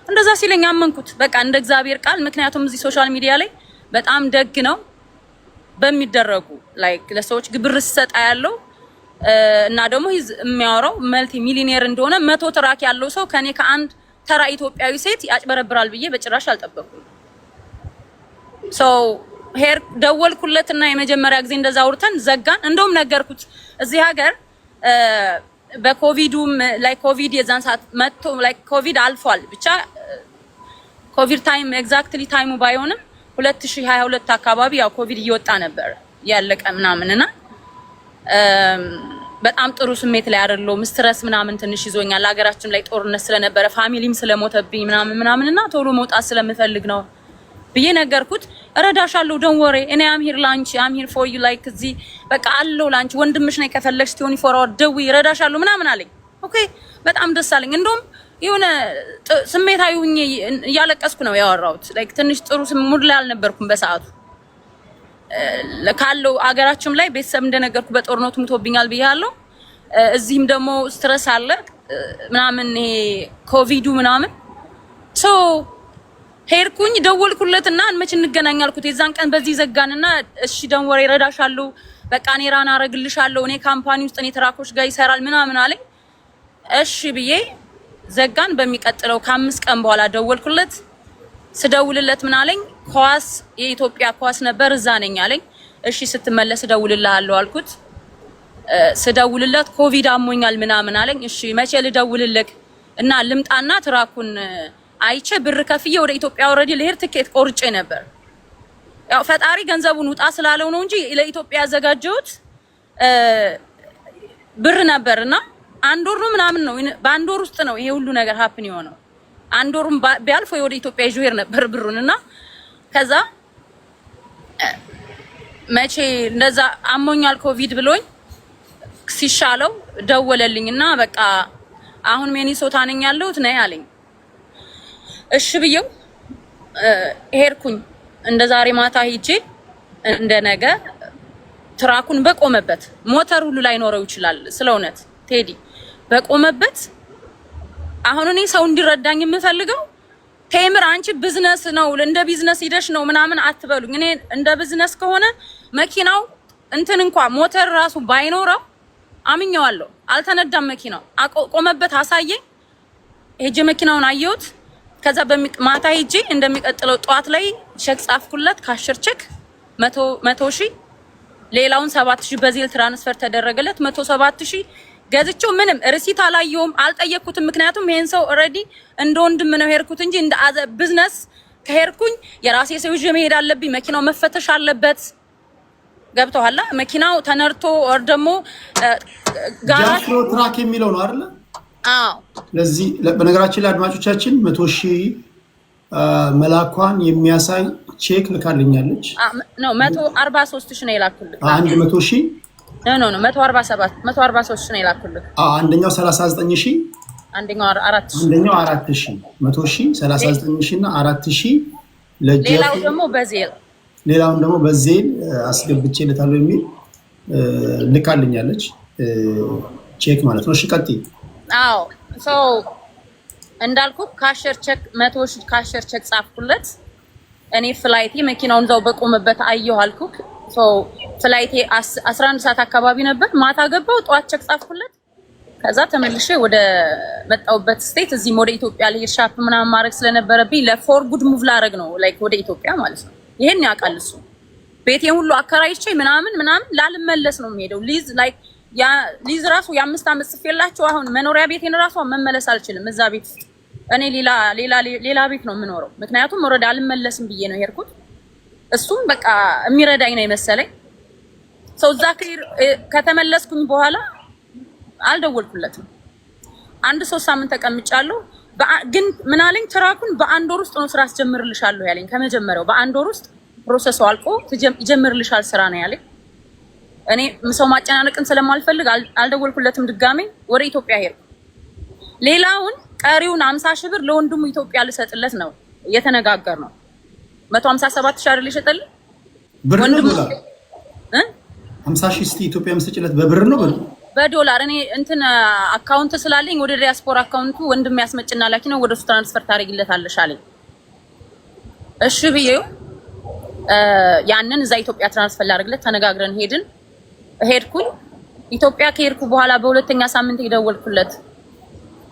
እንደዛ ሲለኝ አመንኩት በቃ እንደ እግዚአብሔር ቃል። ምክንያቱም እዚህ ሶሻል ሚዲያ ላይ በጣም ደግ ነው በሚደረጉ ላይክ ለሰዎች ግብር ሲሰጣ ያለው እና ደግሞ የሚያወራው መልቲ ሚሊዮኔር እንደሆነ 100 ትራክ ያለው ሰው ከኔ ከአንድ ተራ ኢትዮጵያዊ ሴት ያጭበረብራል ብዬ በጭራሽ አልጠበቅኩም። ሶ ሄር ደወልኩለትና የመጀመሪያ ጊዜ እንደዛ አውርተን ዘጋን። እንደውም ነገርኩት እዚህ ሀገር በኮቪዱም ላይ ኮቪድ የዛን ሰዓት መጥቶ ላይ ኮቪድ አልፏል ብቻ ኮቪድ ታይም ኤግዛክትሊ ታይሙ ባይሆንም 2022 አካባቢ ያው ኮቪድ እየወጣ ነበር ያለቀ ምናምንና በጣም ጥሩ ስሜት ላይ አይደለም። ስትረስ ምናምን ትንሽ ይዞኛል። ሀገራችን ላይ ጦርነት ስለነበረ ፋሚሊም ስለሞተብኝ ምናምንና ቶሎ መውጣት ስለምፈልግ ነው ብዬ ነገርኩት። እረዳሻለሁ ዶንት ወሪ እኔ አም ሂር ላንች አም ሂር ፎር ዩ ላይክ እዚህ በቃ አለው ላንች ወንድምሽ ነኝ ከፈለግሽ ቲዮኒ ፎርዋርድ ደውይ እረዳሻለሁ ምናምን አለኝ። ኦኬ በጣም ደስ አለኝ። እንደውም የሆነ ስሜታዊ ሆኜ እያለቀስኩ ነው ያወራሁት። ላይክ ትንሽ ጥሩ ሙድ ላይ አልነበርኩም በሰዓቱ ካለው አገራችን ላይ ቤተሰብ እንደነገርኩ በጦርነቱ ሙቶብኛል ብያለሁ። እዚህም ደግሞ ስትረስ አለ ምናምን ይሄ ኮቪዱ ምናምን ሶ ሄርኩኝ ደወልኩለትና መች እንገናኝ አልኩት። የዛን ቀን በዚህ ዘጋንና እሺ ደን ወሬ እረዳሻለሁ በቃ እኔ ራና አረግልሻለሁ እኔ ካምፓኒ ውስጥ እኔ ትራኮች ጋር ይሰራል ምናምን አለኝ። እሺ ብዬ ዘጋን። በሚቀጥለው ከ5 ቀን በኋላ ደወልኩለት። ስደውልለት ምን አለኝ? ኳስ የኢትዮጵያ ኳስ ነበር እዛ ነኝ አለኝ። እሺ ስትመለስ ደውልልሃለሁ አልኩት። ስደውልለት ኮቪድ አሞኛል ምናምን አለኝ። እሺ መቼ ልደውልልክ እና ልምጣና ትራኩን አይቼ ብር ከፍዬ ወደ ኢትዮጵያ ኦሬዲ ለሄር ትኬት ቆርጬ ነበር። ያው ፈጣሪ ገንዘቡን ውጣ ስላለው ነው እንጂ ለኢትዮጵያ ያዘጋጀሁት ብር ነበርና አንድ ወር ነው ምናምን ነው በአንድ ወር ውስጥ ነው ይሄ ሁሉ ነገር ሀፕን የሆነው። አንድ ወሩም ቢያልፍ ወደ ኢትዮጵያ ይዤ ሄር ነበር ብሩንና ከዛ መቼ እንደዛ አሞኛል ኮቪድ ብሎኝ ሲሻለው ደወለልኝና በቃ አሁን ሚኒሶታ ነኝ ያለሁት ነይ አለኝ። እሺ ብዬው ሄርኩኝ። እንደ ዛሬ ማታ ሂጄ እንደ ነገ ትራኩን በቆመበት ሞተር ሁሉ ላይ ኖረው ይችላል ስለውነት ቴዲ በቆመበት አሁን እኔ ሰው እንዲረዳኝ የምፈልገው ቴምር አንቺ ቢዝነስ ነው እንደ ቢዝነስ ሂደሽ ነው ምናምን አትበሉኝ። እኔ እንደ ቢዝነስ ከሆነ መኪናው እንትን እንኳን ሞተር ራሱ ባይኖረው አምኛዋለሁ። አልተነዳም መኪናው ቆመበት አሳየኝ። ሄጄ መኪናውን አየሁት። ከዛ ማታ ሄጄ እንደሚቀጥለው ጧት ላይ ቼክ ጻፍኩለት ካሽር ቼክ 100,000 ሌላውን 7,000 በዜል ትራንስፈር ተደረገለት 107,000 ገዝቼው ምንም ሪሲት አላየውም አልጠየቅኩትም። ምክንያቱም ይሄን ሰው ኦሬዲ እንደ ወንድም ነው ሄርኩት እንጂ እንደ አዘ ቢዝነስ ከሄርኩኝ የራሴ ሰው ይዤ መሄድ አለብኝ። መኪናው መፈተሽ አለበት። ገብተዋላ መኪናው ተነርቶ ወር ደግሞ ጋራጅ ትራክ የሚለው ነው አይደል? አዎ። ለዚህ በነገራችን ላይ አድማጮቻችን 100,000 መላኳን የሚያሳይ ቼክ ልካልኛለች። ነው 143,000 ነው የላኩልኝ። 100,000 ኖ 143 ነው የላኩልኝ። አንደኛው 39,000 አንደኛው 4,000 አንደኛው 4,000 100,000 39,000 እና 4,000 ለጄፍ ሌላው ደግሞ በዜል ሌላውን ደግሞ በዜል አስገብቼለታለሁ የሚል ልካልኛለች ቼክ ማለት ነው። እሺ ቀጥይ። አዎ ሶ እንዳልኩ ካሸር ቼክ 100,000 ካሸር ቼክ ጻፍኩለት። እኔ ፍላይቴ መኪናውን እዛው በቆመበት አየሁ አልኩክ። ሶ ፍላይቴ 11 ሰዓት አካባቢ ነበር። ማታ ገባው ጧት ቼክ ጻፍኩለት። ከዛ ተመልሼ ወደ መጣውበት ስቴት እዚህ ወደ ኢትዮጵያ ለሄድ ሻፕ ምናምን ማድረግ ስለነበረብኝ ለፎር ጉድ ሙቭ ላደርግ ነው ላይክ ወደ ኢትዮጵያ ማለት ነው። ይሄን ያውቃል እሱ። ቤቴን ሁሉ አከራይቼ ምናምን ላልመለስ ነው የምሄደው። ሊዝ ራሱ የ5 ዓመት ጽፌላችሁ አሁን መኖሪያ ቤቴን ራሱ መመለስ አልችልም። እዛ ቤት ውስጥ እኔ ሌላ ቤት ነው የምኖረው። ምክንያቱም ወረዳ አልመለስም ብዬ ነው ሄድኩት። እሱም በቃ የሚረዳኝ ነው የመሰለኝ። ሰው እዛ ከተመለስኩኝ በኋላ አልደወልኩለትም። 1-3 ሳምንት ተቀምጫለሁ። ግን ምን አለኝ? ትራኩን በአንድ ወር ውስጥ ነው ስራ አስጀምርልሻለሁ ያለኝ። ከመጀመሪያው በአንድ ወር ውስጥ ፕሮሰሱ አልቆ ይጀምርልሻል ስራ ነው ያለኝ። እኔ ሰው ማጨናነቅን ስለማልፈልግ አልደወልኩለትም። ድጋሜ ወደ ኢትዮጵያ ሄድኩ። ሌላውን ቀሪውን 50,000 ብር ለወንድሙ ኢትዮጵያ ልሰጥለት ነው እየተነጋገር ነው። 157,000 አይደል ይሸጠል ብር ነው 50,000 እስቲ ኢትዮጵያ መስጠችለት በብር ነው በዶላር እኔ እንትን አካውንት ስላለኝ ወደ ዲያስፖራ አካውንቱ ወንድም ያስመጭና ላኪ ነው ወደሱ ትራንስፈር ታደርጊለታለሽ አለኝ። እሺ ብዬው ያንን እዛ ኢትዮጵያ ትራንስፈር ላደርግለት ተነጋግረን ሄድኩኝ። ኢትዮጵያ ከሄድኩ በኋላ በሁለተኛ ሳምንት የደወልኩለት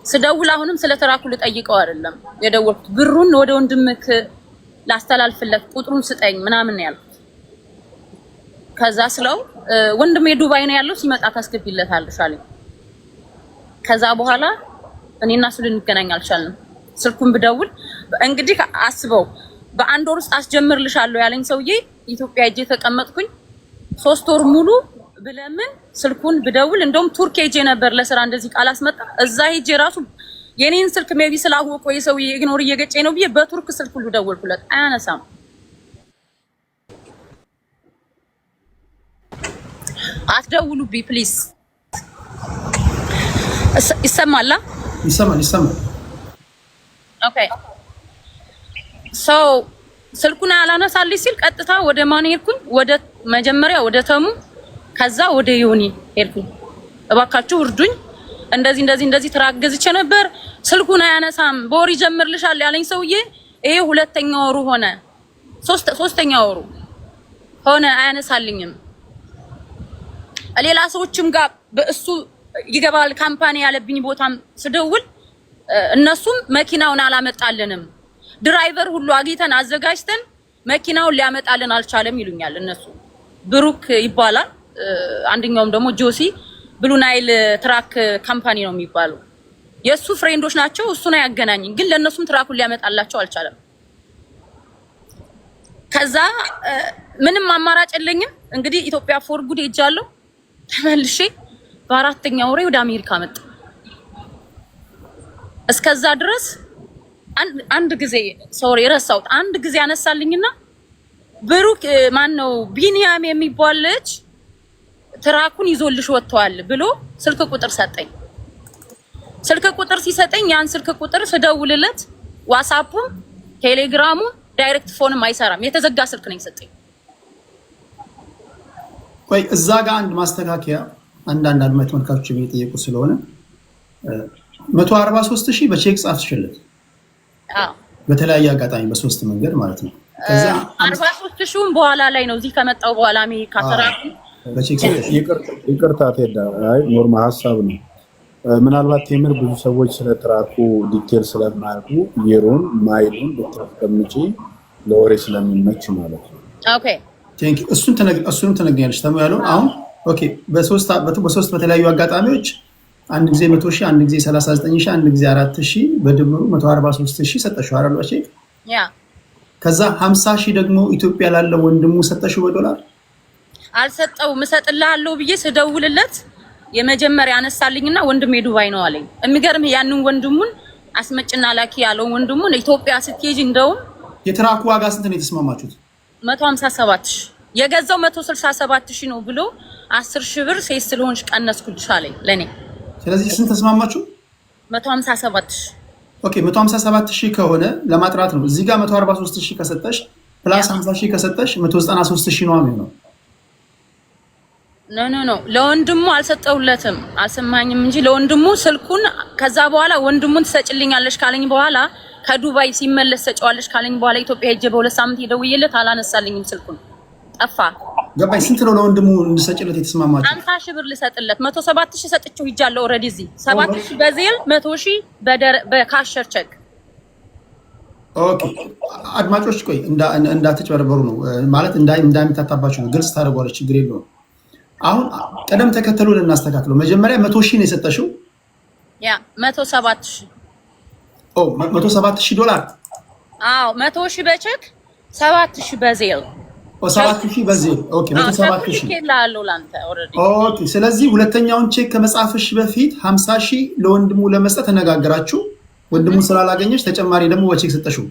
ስደውል አሁንም ስለተራኩ ልጠይቀው አይደለም የደወልኩት ብሩን ወደ ወንድምክ ላስተላልፍለት ቁጥሩን ስጠኝ ምናምን ያልኩት። ከዛ ስለው ወንድሜ ዱባይ ነው ያለው ሲመጣ ታስገቢለታለሽ አለኝ። ከዛ በኋላ እኔና እሱ ልንገናኝ አልቻልንም። ስልኩን ብደውል እንግዲህ አስበው በአንድ ወር ውስጥ አስጀምርልሻለሁ ያለኝ ሰውዬ ኢትዮጵያ ሄጄ ተቀመጥኩኝ 3 ወር ሙሉ ብለምን ስልኩን ብደውል እንደውም ቱርክ ሄጄ ነበር ለስራ እንደዚህ ቃል አስመጣ እዛ ሄጄ ራሱ የኔን ስልክ ሜቢ ስላወቀው የሰውዬ ኢግኖር እየገጨኝ ነው ብዬ በቱርክ ስልክ ሁሉ ደወልኩለት አያነሳም። አትደውሉብኝ ፕሊዝ። ይሰማል? ይሰማል። ኦኬ ሶ ስልኩን አላነሳልኝ ሲል ቀጥታ ወደ ማን ሄድኩኝ? ወደ መጀመሪያ ወደ ተሙ ከዛ ወደ ዮኒ ሄድኩኝ። እባካችሁ እርዱኝ እንደዚህ ተራገዝቼ ነበር ስልኩን አያነሳም በወር ይጀምርልሻል ያለኝ ሰውዬ ይሄ ሁለተኛ ወሩ ሆነ ሶስተኛ ወሩ ሆነ አያነሳልኝም። ሌላ ሰዎችም ጋር በእሱ ይገባል ካምፓኒ ያለብኝ ቦታም ስደውል እነሱም መኪናውን አላመጣልንም ድራይቨር ሁሉ አግኝተን አዘጋጅተን መኪናውን ሊያመጣልን አልቻለም ይሉኛል። እነሱ ብሩክ ይባላል አንደኛውም ደግሞ ጆሲ ብሉ ናይል ትራክ ካምፓኒ ነው የሚባለው የሱ ፍሬንዶች ናቸው። እሱ ነው ያገናኘኝ ግን ለነሱም ትራኩን ሊያመጣላቸው አልቻለም። ከዛ ምንም አማራጭ የለኝም እንግዲህ ኢትዮጵያ ፎር ጉድ ሄጃለሁ። ተመልሼ በአራተኛው ወሬ ወደ አሜሪካ መጣ። እስከዛ ድረስ አንድ ጊዜ ሶሪ ረሳሁት አንድ ጊዜ አነሳልኝና ብሩክ ማን ነው ቢኒያም የሚባል ልጅ ትራኩን ይዞልሽ ወጥቷል ብሎ ስልክ ቁጥር ሰጠኝ። ስልክ ቁጥር ሲሰጠኝ ያን ስልክ ቁጥር ስደውልለት ዋትስአፑም ቴሌግራሙ ዳይሬክት ፎንም አይሰራም የተዘጋ ስልክ ነኝ ሰጠኝ። ቆይ እዛ ጋር አንድ ማስተካከያ አንዳንድ አድማጭ ተመልካቾች የሚጠይቁ ስለሆነ 143000 በቼክ ጻፍሽለት? አዎ በተለያየ አጋጣሚ በሶስት መንገድ ማለት ነው። ከዛ 43000ን በኋላ ላይ ነው እዚህ ከመጣው በኋላ አሜሪካ ተራኩ በቼክ ይቅርታ ቴዳ አይ ኖርማል ሐሳብ ነው። ምናልባት ቴምር ብዙ ሰዎች ስለ ትራኩ ዲቴል ስለማያውቁ የሮን ማይሉን ልትቀምጪ ለወሬ ስለሚመች ማለት ነው። ኦኬ ቴንክ እሱን ትነግሪያለሽ ተሙ ያለው አሁን ኦኬ በሶስት በተለያዩ አጋጣሚዎች አንድ ጊዜ 100000 አንድ ጊዜ 39000 አንድ ጊዜ 4000 በድምሩ 143000 ሰጠሽው አይደል? በቼክ ያ ከዛ 50000 ደግሞ ኢትዮጵያ ላለው ወንድሙ ሰጠሽው በዶላር አልሰጠውም። እሰጥልሃለሁ ብዬ ስደውልለት የመጀመሪያ አነሳልኝና ወንድሜ ዱባይ ነው አለኝ። የሚገርምህ ያንን ወንድሙን አስመጭና ላኪ ያለው ወንድሙን ኢትዮጵያ ስትሄጂ እንደውም የትራኩ ዋጋ ስንት ነው የተስማማችሁት? 157000 የገዛው 167000 ነው ብሎ 10000 ብር ሴት ስለሆንሽ ቀነስኩልሽ አለኝ ለኔ። ስለዚህ ስንት ተስማማችሁ? 157000 ኦኬ 157000 ከሆነ ለማጥራት ነው። እዚህ ጋር 143000 ከሰጠሽ ፕላስ 50000 ከሰጠሽ 193000 ነው የሚሆነው። ኖ ለወንድሙ አልሰጠውለትም አልሰማኝም እንጂ ለወንድሙ ስልኩን ከዛ በኋላ ወንድሙን ትሰጭልኛለሽ ካለኝ በኋላ ከዱባይ ሲመለስ ሰጫዋለሽ ካለኝ በኋላ ኢትዮጵያ ሄጄ በ2 ሳምንት የደውዬለት አላነሳልኝም ስልኩን ጠፋ። ገባኝ። ስንት ነው ለወንድሙ እንድሰጭለት የተስማማችሁ? 50000 ብር ልሰጥለት 107000 ሰጥቼው ሂጃለሁ ኦሬዲ እዚህ 7000 በዜል 100000 በካሸር ቼክ። ኦኬ አድማጮች ቆይ እንዳትጨበረበሩ ነው ማለት እንዳይምታታባችሁ ነው። ግልጽ ታደርጓለች ችግር የለውም። አሁን ቀደም ተከተሉ ልናስተካክለው። መጀመሪያ 100000 ነው የሰጠሽው? ያ 107000 ኦ 107000 ዶላር። አዎ 100000 በቼክ 7000 በዜል ኦ 7000 በዜል ኦኬ 107000 ይላሉ ላንተ ኦሬዲ ኦኬ። ስለዚህ ሁለተኛውን ቼክ ከመጻፍሽ በፊት 50000 ለወንድሙ ለመስጠት ተነጋገራችሁ። ወንድሙን ስላላገኘሽ ተጨማሪ ደግሞ በቼክ ሰጠሽው?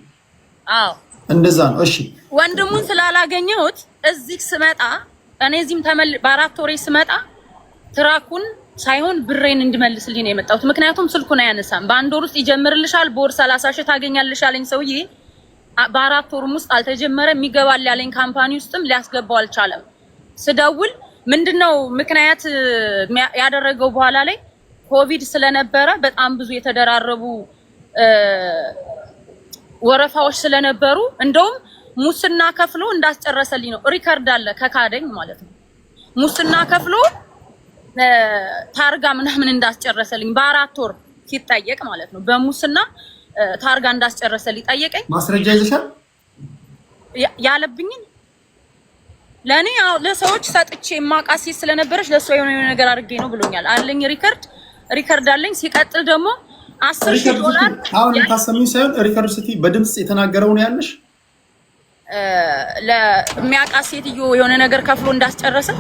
አዎ እንደዛ ነው። እሺ ወንድሙን ስላላገኘሁት እዚህ ስመጣ እኔ እዚህም በአራት ወሬ ስመጣ ትራኩን ሳይሆን ብሬን እንድመልስልኝ ነው የመጣሁት። ምክንያቱም ስልኩን አያነሳም። በአንድ ወር ውስጥ ይጀምርልሻል በወር 30000 ታገኛለሽ አለኝ ሰውዬ። በአራት ወርም ውስጥ አልተጀመረም። የሚገባል ያለኝ ካምፓኒ ውስጥም ሊያስገባው አልቻለም። ስደውል ምንድነው ምክንያት ያደረገው በኋላ ላይ ኮቪድ ስለነበረ በጣም ብዙ የተደራረቡ ወረፋዎች ስለነበሩ እንደውም ሙስና ከፍሎ እንዳስጨረሰልኝ ነው ሪከርድ አለ ከካደኝ ማለት ነው። ሙስና ከፍሎ ታርጋ ምናምን እንዳስጨረሰልኝ በ4 ወር ሲጠየቅ ማለት ነው። በሙስና ታርጋ እንዳስጨረሰልኝ ጠየቀኝ። ማስረጃ ይዘሻል? ያለብኝን ለኔ ለሰዎች ሰጥቼ ማቃሲ ስለነበረች ለሷ የሆነ ነገር አድርጌ ነው ብሎኛል። አለኝ ሪከርድ አለኝ። ሲቀጥል ደግሞ 10,000 ዶላር አሁን ታሰሚኝ ሳይሆን ሪከርድ ስቲ በድምጽ የተናገረው ነው ያለሽ ለሚያቃስ ሴትዮ የሆነ ነገር ከፍሎ እንዳስጨረሰ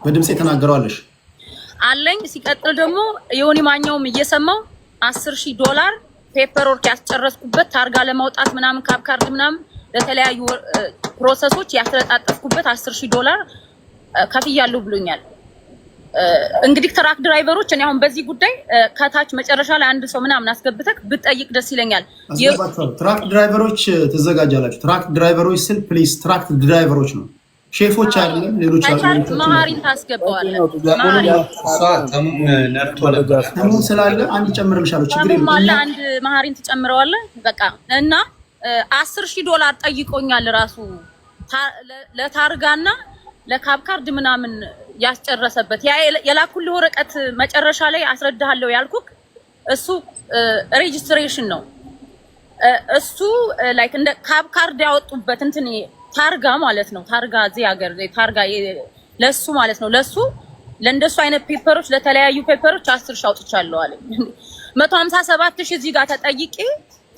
በድምጽ የተናገረው አለሽ አለኝ። ሲቀጥል ደግሞ የሆነ ማኛውም እየሰማው 10,000 ዶላር ፔፐር ወርክ ያስጨረስኩበት ታርጋ ለማውጣት ምናምን ካርድ ምናምን ለተለያዩ ፕሮሰሶች ያስተጣጣፍኩበት 10,000 ዶላር ከፍያለሁ ብሎኛል። እንግዲህ ትራክ ድራይቨሮች እኔ አሁን በዚህ ጉዳይ ከታች መጨረሻ ላይ አንድ ሰው ምናምን አስገብተክ ብትጠይቅ ደስ ይለኛል። ትራክ ድራይቨሮች ተዘጋጃላችሁ? ትራክ ድራይቨሮች ስል ፕሊዝ ትራክ ድራይቨሮች ነው፣ ሼፎች አይደለም። ሌሎች አሉ ማሃሪን ታስገባዋለህ። ተሙ ስላለ አንድ ጨምርልሻለሁ፣ ችግር የለም። አንድ ማሃሪን ትጨምረዋለህ በቃ። እና 10,000 ዶላር ጠይቆኛል ራሱ ለታርጋና ለካርድ ምናምን ያስጨረሰበት ያ የላኩልህ ወረቀት መጨረሻ ላይ አስረዳሃለሁ ያልኩክ እሱ ሬጂስትሬሽን ነው። እሱ ላይክ እንደ ካርድ ያወጡበት እንትን ታርጋ ማለት ነው። ታርጋ እዚህ ሀገር ታርጋ ለሱ ማለት ነው። ለሱ ለእንደሱ አይነት ፔፐሮች ለተለያዩ ፔፐሮች 10,000 አውጥቻለሁ አለኝ። 157,000 እዚህ ጋር ተጠይቄ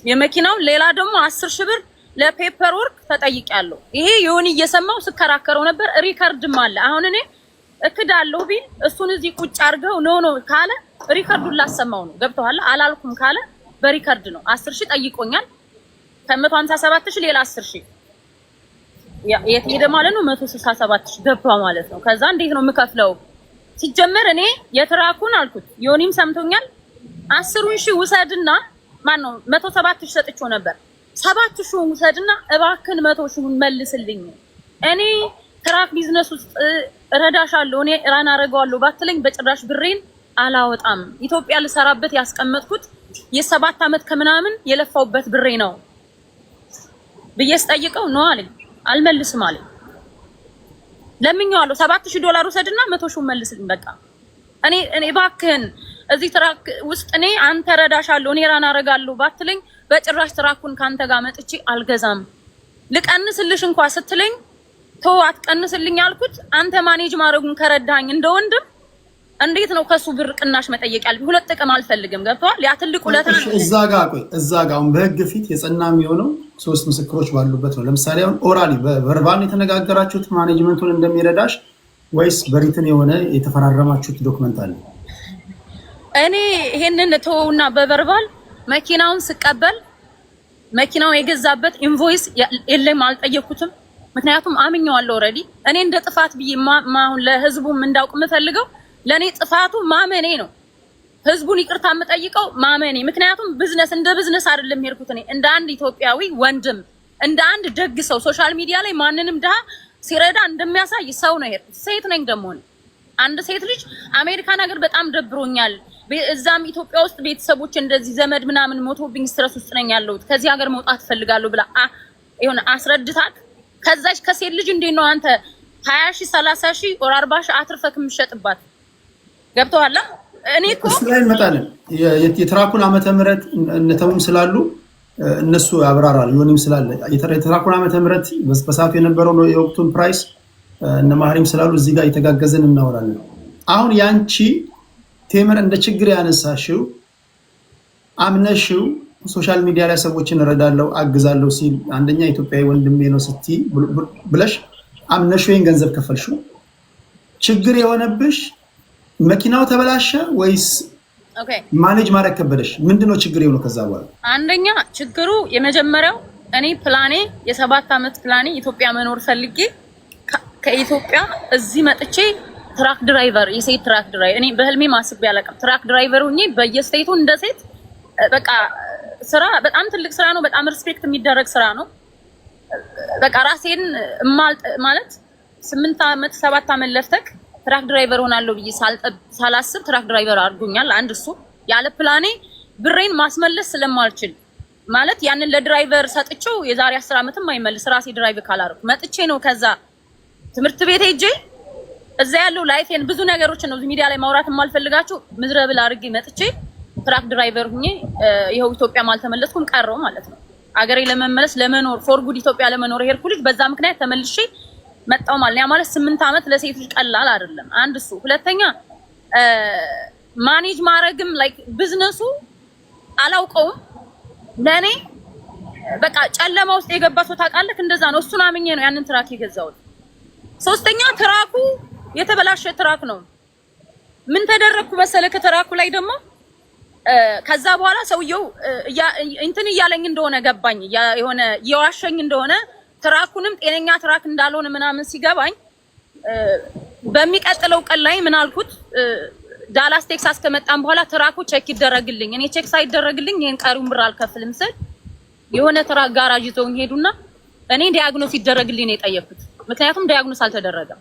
የመኪናው ሌላ ደግሞ 10,000 ብር ለፔፐር ወርክ ተጠይቄያለሁ። ይሄ የሆነ እየሰማው ስከራከረው ነበር። ሪከርድም አለ። አሁን እኔ እክዳለሁ ቢል እሱን እዚህ ቁጭ አድርገው ኖ ካለ ሪከርዱን ላሰማው ነው። ገብተዋል አላልኩም ካለ በሪከርድ ነው። 10,000 ጠይቆኛል። ከ157,000 ሌላ 10,000 የት ሄደ ማለት ነው? 167,000 ገባ ማለት ነው። ከዛ እንዴት ነው የምከፍለው? ሲጀመር እኔ የትራኩን አልኩት ዮኒም ሰምቶኛል። 10,000 ውሰድና ማን ነው 107,000 ሰጥቼው ነበር 7,000 ውሰድና እባክን 100,000 መልስልኝ። እኔ ትራክ ቢዝነስ ውስጥ እረዳሻለሁ፣ እኔ ራን አደርገዋለሁ ባትለኝ በጭራሽ ብሬን አላወጣም። ኢትዮጵያ ልሰራበት ያስቀመጥኩት የ7 አመት ከምናምን የለፋውበት ብሬ ነው ብዬ ስጠይቀው ነው አለኝ። አልመልስም አለኝ። ለምኜዋለሁ 7,000 ዶላር ውሰድና 100,000 መልስልኝ በቃ። እኔ እባክህን እዚህ ትራክ ውስጥ እኔ አንተ እረዳሻለሁ፣ እኔ ራን አደርጋለሁ ባትለኝ በጭራሽ ትራኩን ካንተ ጋር መጥቼ አልገዛም። ልቀንስልሽ እንኳን ስትለኝ ተው አትቀንስልኝ አልኩት። አንተ ማኔጅ ማድረጉን ከረዳኝ እንደ ወንድም እንዴት ነው ከሱ ብር ቅናሽ መጠየቅ ያለብኝ? ሁለት ጥቅም አልፈልግም። ገብቷል? ያ ትልቁ ለታን እዛ ጋር አሁን በህግ ፊት የጸና የሚሆነው 3 ምስክሮች ባሉበት ነው። ለምሳሌ አሁን ኦራሊ በቨርባል የተነጋገራችሁት ማኔጅመንቱን እንደሚረዳሽ ወይስ በሪትን የሆነ የተፈራረማችሁት ዶክመንት አለ? እኔ ይሄንን ተውና በቨርባል መኪናውን ስቀበል መኪናው የገዛበት ኢንቮይስ የለም አልጠየኩትም። ምክንያቱም አምኜዋለሁ ኦሬዲ። እኔ እንደ ጥፋት ብዬ ማሁን ለህዝቡም እንዳውቅ የምፈልገው ለኔ ጥፋቱ ማመኔ ነው። ህዝቡን ይቅርታ የምጠይቀው ማመኔ። ምክንያቱም ቢዝነስ እንደ ቢዝነስ አይደለም ሄድኩት። እኔ እንደ አንድ ኢትዮጵያዊ ወንድም እንደ አንድ ደግ ሰው ሶሻል ሚዲያ ላይ ማንንም ድሃ ሲረዳ እንደሚያሳይ ሰው ነው ሄድኩት። ሴት ነኝ ደግሞ አንድ ሴት ልጅ አሜሪካን ሀገር በጣም ደብሮኛል፣ እዛም ኢትዮጵያ ውስጥ ቤተሰቦች እንደዚህ ዘመድ ምናምን ሞቶብኝ ስትረስ ውስጥ ነኝ ያለሁት፣ ከዚህ ሀገር መውጣት ፈልጋለሁ ብላ ይሁን አስረድታት ከዛች ከሴት ልጅ እንዴት ነው አንተ 20,000 30,000 or 40,000 አትርፈክ የምትሸጥባት? ገብተዋል። እኔ እኮ እስራኤል እንመጣለን። የትራኩን ዓመተ ምህረት እነተሙም ስላሉ እነሱ ያብራራል። ዮኒም ስላለ የትራኩን ዓመተ ምህረት በሰዓቱ የነበረው የወቅቱን ፕራይስ እነ ማህሪም ስላሉ እዚህ ጋር የተጋገዘን እናወራለን። አሁን ያንቺ ቴምር እንደ ችግር ያነሳሽው አምነሽው ሶሻል ሚዲያ ላይ ሰዎችን እረዳለሁ አግዛለሁ ሲል አንደኛ ኢትዮጵያዊ ወንድሜ ነው ስትይ ብለሽ አምነሽው ይሄን ገንዘብ ከፈልሽው። ችግር የሆነብሽ መኪናው ተበላሸ ወይስ ማኔጅ ማድረግ ከበደሽ? ምንድነው ችግር የሆነው? ከዛ በኋላ አንደኛ ችግሩ የመጀመሪያው እኔ ፕላኔ የ7 አመት ፕላኔ ኢትዮጵያ መኖር ፈልጌ ከኢትዮጵያ እዚህ መጥቼ ትራክ ድራይቨር የሴት ትራክ ድራይቨር እኔ በህልሜ ማስብ ያለቀም ትራክ ድራይቨር ሆኜ በየስቴቱ እንደ ሴት በቃ ስራ በጣም ትልቅ ስራ ነው። በጣም ሪስፔክት የሚደረግ ስራ ነው። በቃ ራሴን ማለት 8 ዓመት 7 ዓመት ለፍተክ ትራክ ድራይቨር ሆናለሁ ብዬ ሳላስብ ትራክ ድራይቨር አድርጎኛል። አንድ እሱ ያለ ፕላኔ ብሬን ማስመለስ ስለማልችል ማለት ያንን ለድራይቨር ሰጥቼው የዛሬ 10 ዓመትም አይመልስ ራሴ ድራይቭ ካላረኩ መጥቼ ነው ከዛ ትምህርት ቤት ሄጄ እዛ ያለው ላይፌን ብዙ ነገሮችን ነው ሚዲያ ላይ ማውራት የማልፈልጋቸው ምዝረብል አድርጌ መጥቼ ትራክ ድራይቨር ሁኜ ይሄው ኢትዮጵያም አልተመለስኩም ቀረው ማለት ነው። አገሬ ለመመለስ ለመኖር ፎር ጉድ ኢትዮጵያ ለመኖር ሄድኩ ልጅ በዛ ምክንያት ተመልሼ መጣው ማለት ያ ማለት 8 ዓመት ለሴት ልጅ ቀላል አይደለም። አንድ እሱ ሁለተኛ ማኔጅ ማድረግም ላይክ ቢዝነሱ አላውቀውም ለኔ በቃ ጨለማ ውስጥ የገባ ሰው ታውቃለህ እንደዛ ነው። እሱን አምኜ ነው ያንን ትራክ የገዛሁት። ሶስተኛ ትራኩ የተበላሸ ትራክ ነው። ምን ተደረኩ መሰለህ ከትራኩ ላይ ደግሞ ከዛ በኋላ ሰውየው እንትን እያለኝ እንደሆነ ገባኝ። የሆነ የዋሸኝ እንደሆነ ትራኩንም ጤነኛ ትራክ እንዳልሆነ ምናምን ሲገባኝ በሚቀጥለው ቀን ላይ ምን አልኩት ዳላስ ቴክሳስ ከመጣን በኋላ ትራኩ ቼክ ይደረግልኝ። እኔ ቼክ ሳይደረግልኝ ይሄን ቀሪውን ብር አልከፍልም ስል የሆነ ትራክ ጋራጅ ይዘውኝ ሄዱና እኔ ዲያግኖስ ይደረግልኝ ነው የጠየኩት። ምክንያቱም ዲያግኖስ አልተደረገም።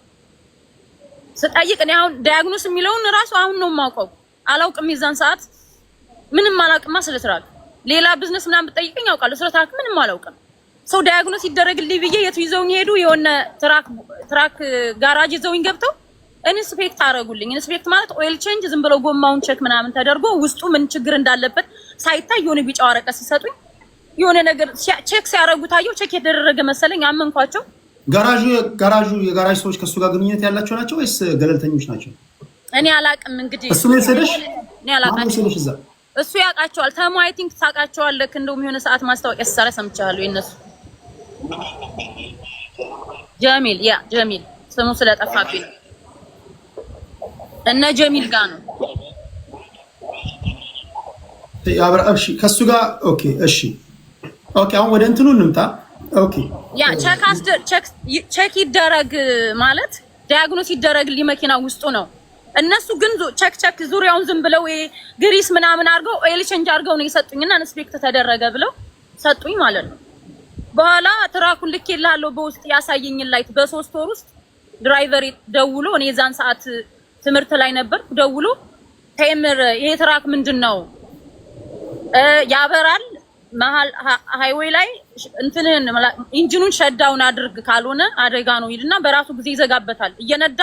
ስጠይቅ እኔ አሁን ዲያግኖስ የሚለውን ራሱ አሁን ነው የማውቀው። አላውቅም የዛን ሰዓት ምንም አላውቅማ ስለ ትራክ። ሌላ ቢዝነስ ምናምን ብጠይቀኝ አውቃለሁ፣ ስለ ትራክ ምንም አላውቅም። ሰው ዲያግኖስ ይደረግልኝ ብዬ የቱ ይዘውኝ ሄዱ። የሆነ ትራክ ጋራጅ ይዘውኝ ገብተው ኢንስፔክት አደረጉልኝ። ኢንስፔክት ማለት ኦይል ቼንጅ ዝም ብለው ጎማውን ቼክ ምናምን ተደርጎ ውስጡ ምን ችግር እንዳለበት ሳይታይ የሆነ ቢጫ ወረቀት ሲሰጡኝ የሆነ ነገር ቼክ ሲያደርጉ ታየው። ቼክ የተደረገ መሰለኝ አመንኳቸው። የጋራጅ ሰዎች ከሱ ጋር ግንኙነት ያላቸው ናቸው ወይስ ገለልተኞች ናቸው? እኔ አላቅም። እንግዲህ እሱ ነው የሰደሽ? እኔ አላቅም። እሱ ያውቃቸዋል። ተሙ አይ ቲንክ ታውቃቸዋለህ። እንደውም የሆነ ሰዓት ማስታወቂያ ሲሰራ ሰምቻለሁ የነሱ ጀሚል ስሙ ስለጠፋብኝ ነው። እነ ጀሚል ጋር ነው እሺ ከሱ ጋር ኦኬ። እሺ ኦኬ አሁን ወደ እንትኑ እንምጣ። ኦኬ ያ ቼክ ይደረግ ማለት ዲያግኖስ ይደረግ ለመኪና ውስጡ ነው። እነሱ ግን ቼክ ዙሪያውን ዝም ብለው ግሪስ ምናምን አድርገው ኦይል ቼንጅ አድርገው ነው የሰጡኝና ኢንስፔክት ተደረገ ብለው ሰጡኝ ማለት ነው። በኋላ ትራኩን ልኬልሃለሁ በውስጥ ያሳየኝ ላይት በ3 ወር ውስጥ ድራይቨር ደውሎ እኔ ዛን ሰዓት ትምህርት ላይ ነበርኩ። ደውሎ ቴምር ይሄ ትራክ ምንድነው ያበራል መሃል ሃይዌይ ላይ እንትንን ኢንጂኑን ሸዳውን አድርግ ካልሆነ አደጋ ነው ይልና በራሱ ጊዜ ይዘጋበታል። እየነዳ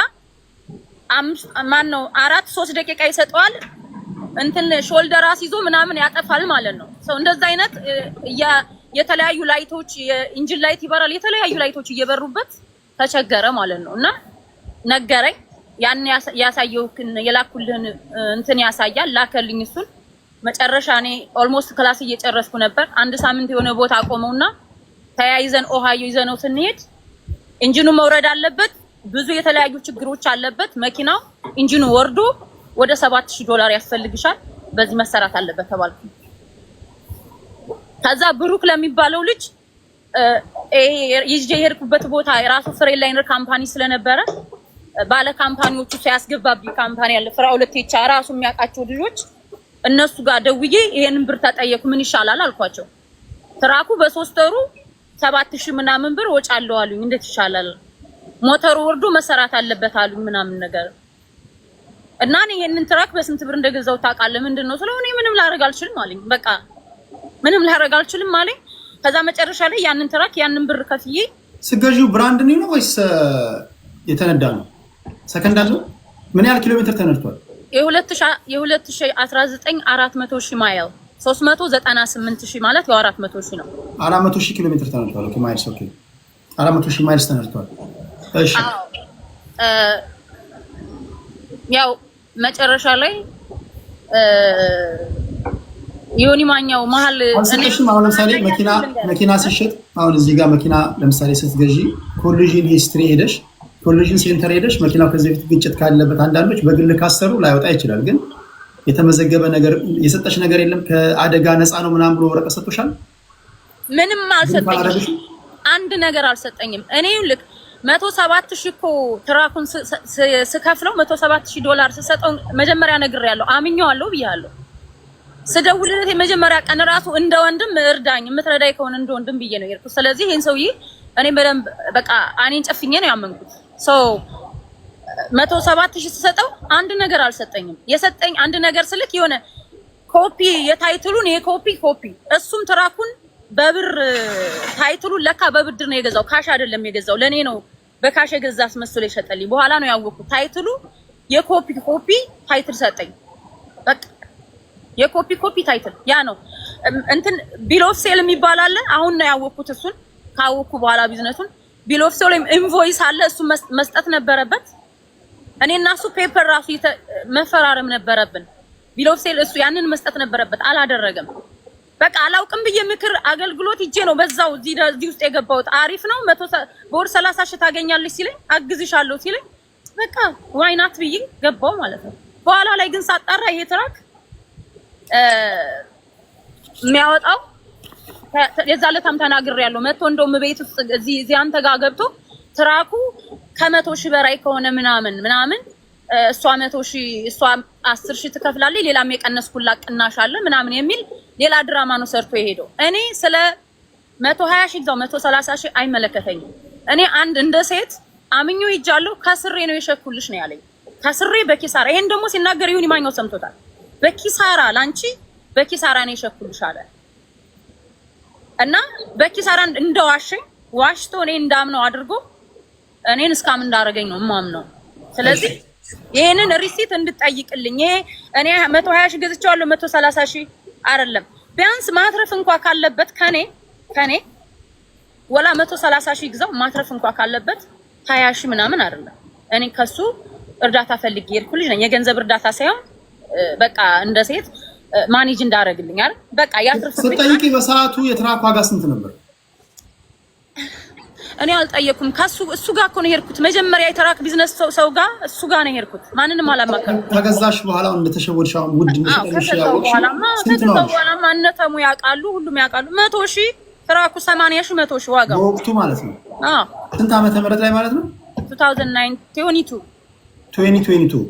4-3 ደቂቃ ይሰጠዋል። እንትን ሾልደር አስይዞ ምናምን ያጠፋል ማለት ነው። ሰው እንደዛ አይነት የተለያዩ ላይቶች የኢንጂን ላይት ይበራል። የተለያዩ ላይቶች እየበሩበት ተቸገረ ማለት ነው። እና ነገረኝ። ያን ያሳየውክን የላኩልህን እንትን ያሳያል። ላከልኝ እሱን መጨረሻ እኔ ኦልሞስት ክላስ እየጨረስኩ ነበር። አንድ ሳምንት የሆነ ቦታ አቆመውና ተያይዘን ኦሃዮ ይዘነው ስንሄድ ኢንጂኑ መውረድ አለበት፣ ብዙ የተለያዩ ችግሮች አለበት መኪናው። ኢንጂኑ ወርዶ ወደ $7000 ያስፈልግሻል፣ በዚህ መሰራት አለበት ተባልኩ። ከዛ ብሩክ ለሚባለው ልጅ ይዤ የሄድኩበት ቦታ የራሱ ፍሬላይነር ካምፓኒ ስለነበረ ባለ ካምፓኒዎቹ ሲያስገባብኝ ካምፓኒ ያለ ፍራውለት ቴቻ ራሱ የሚያውቃቸው ልጆች እነሱ ጋር ደውዬ ይሄንን ብር ተጠየቁ ምን ይሻላል አልኳቸው። ትራኩ በ3 ወሩ 7000 ምናምን ብር ወጪ አለው አሉኝ። እንዴት ይሻላል? ሞተሩ ወርዶ መሰራት አለበት አሉኝ ምናምን ነገር እና እኔ ይሄንን ትራክ በስንት ብር እንደገዛው ታውቃለህ? ምንድነው ስለሆነ ምንም ላደርግ አልችልም አለኝ። በቃ ምንም ላደርግ አልችልም አለኝ። ከዛ መጨረሻ ላይ ያንን ትራክ ያንን ብር ከፍዬ ስገዢው ብራንድ ነው ወይስ የተነዳ ነው? ሰከንድ አለው? ምን ያህል ኪሎ ሜትር ተነድቷል? የ2019 400,000 ማይል 398,000 ማለት ያው 400,000 ነው። 400,000 ኪሎ ሜትር ተነድቷል። ኦኬ ማይልስ ኦኬ 400,000 ማይልስ ተነድቷል። እሺ ያው መጨረሻ ላይ ዮኒ ማኛው መሀል እኔም አሁን ለምሳሌ መኪና ሲሸጥ አሁን እዚህ ጋር መኪና ለምሳሌ ስትገዢ ኮሊዥን ሂስትሪ ሄደሽ ኮሊዥን ሴንተር ሄደሽ መኪናው ከዚህ በፊት ግጭት ካለበት አንዳንዶች በግል ካሰሩ ላይወጣ ይችላል። ግን የተመዘገበ ነገር የሰጠሽ ነገር የለም ከአደጋ ነፃ ነው ምናምን ብሎ ወረቀት ሰጥቶሻል? ምንም አልሰጠኝም። አንድ ነገር አልሰጠኝም። እኔ ልክ 107,000 እኮ ትራኩን ስከፍለው $107,000 ስሰጠው መጀመሪያ ነግሬያለሁ፣ አምኜዋለሁ ብያለሁ። ስደውልለት የመጀመሪያ ቀን ራሱ እንደ ወንድም እርዳኝ የምትረዳይ ከሆነ እንደ ወንድም ብዬ ነው የሄድኩት። ስለዚህ ይሄን ሰውዬ እኔ በደንብ በቃ እኔን ጨፍኜ ነው ያመንኩት። ሶ 107,000 ተሰጠው አንድ ነገር አልሰጠኝም። የሰጠኝ አንድ ነገር ስልክ የሆነ ኮፒ የታይትሉን ኮፒ እሱም ትራኩን በብር ታይትሉን ለካ በብድር ነው የገዛው፣ ካሽ አይደለም የገዛው። ለኔ ነው በካሽ የገዛ አስመስሎ የሸጠልኝ። በኋላ ነው ያወቅኩት ታይትሉ የኮፒ ታይትል ሰጠኝ። በቃ የኮፒ ታይትል ያ ነው እንትን ቢል ኦፍ ሴል የሚባል አለ። አሁን ነው ያወቅኩት። እሱን ካወቅኩ በኋላ ቢዝነሱን ቢል ኦፍ ሴል ኢንቮይስ አለ። እሱ መስጠት ነበረበት። እኔ እና እሱ ፔፐር ራሱ መፈራረም ነበረብን። ቢል ኦፍ ሴል እሱ ያንን መስጠት ነበረበት፣ አላደረገም። በቃ አላውቅም ብዬ ምክር አገልግሎት ሂጄ ነው በዛው እዚህ ውስጥ የገባሁት። አሪፍ ነው በወር 30,000 ታገኛለች ሲለኝ አግዝሻለሁ ሲለኝ በቃ ዋይ ናት ብዬ ገባው ማለት ነው። በኋላ ላይ ግን ሳጣራ ይሄ ትራክ የሚያወጣው የዛለታም ተናግሬያለሁ። መጥቶ እንደውም ቤት ውስጥ እዚህ አንተ ጋር ገብቶ ትራኩ ከ100,000 በላይ ከሆነ ምናምን እሷ 100,000 እሷ 10,000 ትከፍላለች፣ ሌላም የቀነስኩላት ቅናሽ አለ ምናምን የሚል ሌላ ድራማ ነው ሰርቶ የሄደው። እኔ ስለ 120,000 ይግዛው 130,000 አይመለከተኝም። እኔ አንድ እንደ ሴት አምኞ ይጃለሁ። ከስሬ ነው የሸኩልሽ ነው ያለኝ። ከስሬ በኪሳራ ይሄን ደግሞ ሲናገር ይሁን ይማኛው ሰምቶታል። በኪሳራ ላንቺ በኪሳራ ነው የሸኩልሽ አለ እና በኪሳራ እንደዋሸኝ ዋሽቶ እኔ እንዳምነው አድርጎ እኔን እስካም እንዳረገኝ ነው ማምነው። ስለዚህ ይሄንን ሪሲት እንድጠይቅልኝ ይሄ እኔ 120,000 ገዝቻለሁ 130,000 አይደለም። ቢያንስ ማትረፍ እንኳን ካለበት ከኔ ወላ 130,000 ይግዛው ማትረፍ እንኳን ካለበት 20,000 ምናምን አይደለም። እኔ ከሱ እርዳታ ፈልጌ የሄድኩልኝ ነኝ። የገንዘብ እርዳታ ሳይሆን በቃ እንደ ሴት ማኔጅ እንዳረግልኝ አይደል? በቃ ያትርፍልኝ። ስጠይቂ በሰዓቱ የትራክ ዋጋ ስንት ነበር? እኔ አልጠየኩም። እሱ ጋር እኮ ነው የሄድኩት። መጀመሪያ የትራክ ቢዝነስ ሰው ጋር እሱ ጋር ነው የሄድኩት። ማንንም አላማከርኩም። ከገዛሽ በኋላ እንደተሸወድሽ አሁን ውድ እንደሸጠልሽ ያወቅሽ ስንት ነው? በኋላማ እነተሙ ያውቃሉ፣ ሁሉም ያውቃሉ። 100,000 ትራኩ 80,000 100,000 ዋጋው በወቅቱ ማለት ነው። ስንት ዓመተ ምህረት ላይ ማለት ነው? 2022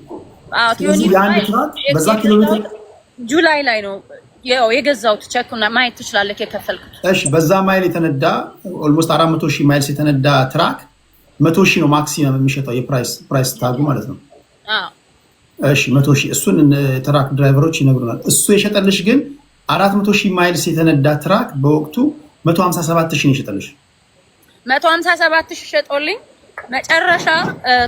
የአንድ ትራክ በዛ ኪሎ ሜትር ጁላይ ላይ ነው የገዛሁት። ቸኩና ማየት ትችላለህ የከፈልኩት። እሺ በዛ ማይል የተነዳ ኦልሞስት 400,000 ማይልስ የተነዳ ትራክ 100,000 ነው ማክሲመም የሚሸጠው የፕራይስ ታጉ ማለት ነው። እሺ 100,000 እሱን ትራክ ድራይቨሮች ይነግሩናል። እሱ የሸጠልሽ ግን 400,000 ማይልስ የተነዳ ትራክ በወቅቱ 157,000 ነው የሸጠልሽ። 157,000 ሸጦልኝ መጨረሻ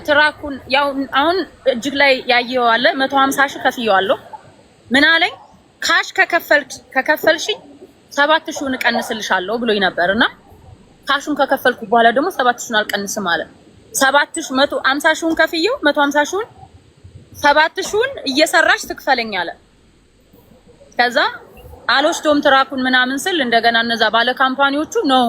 ትራኩን ያው አሁን እጅግ ላይ ያየው አለ 150,000 ከፍየዋለሁ። ምን አለኝ ካሽ ከከፈልሽኝ 7,000 እቀንስልሻለሁ ብሎኝ ነበርና ካሹን ከከፈልኩ በኋላ ደግሞ 7,000 አልቀንስም አለ። 150,000 ከፍየው 150,000 7,000 እየሰራሽ ትክፈለኝ አለ። ከዛ አልወስዶም ትራኩን ምናምን ስል እንደገና እነዛ ባለ ካምፓኒዎቹ ነው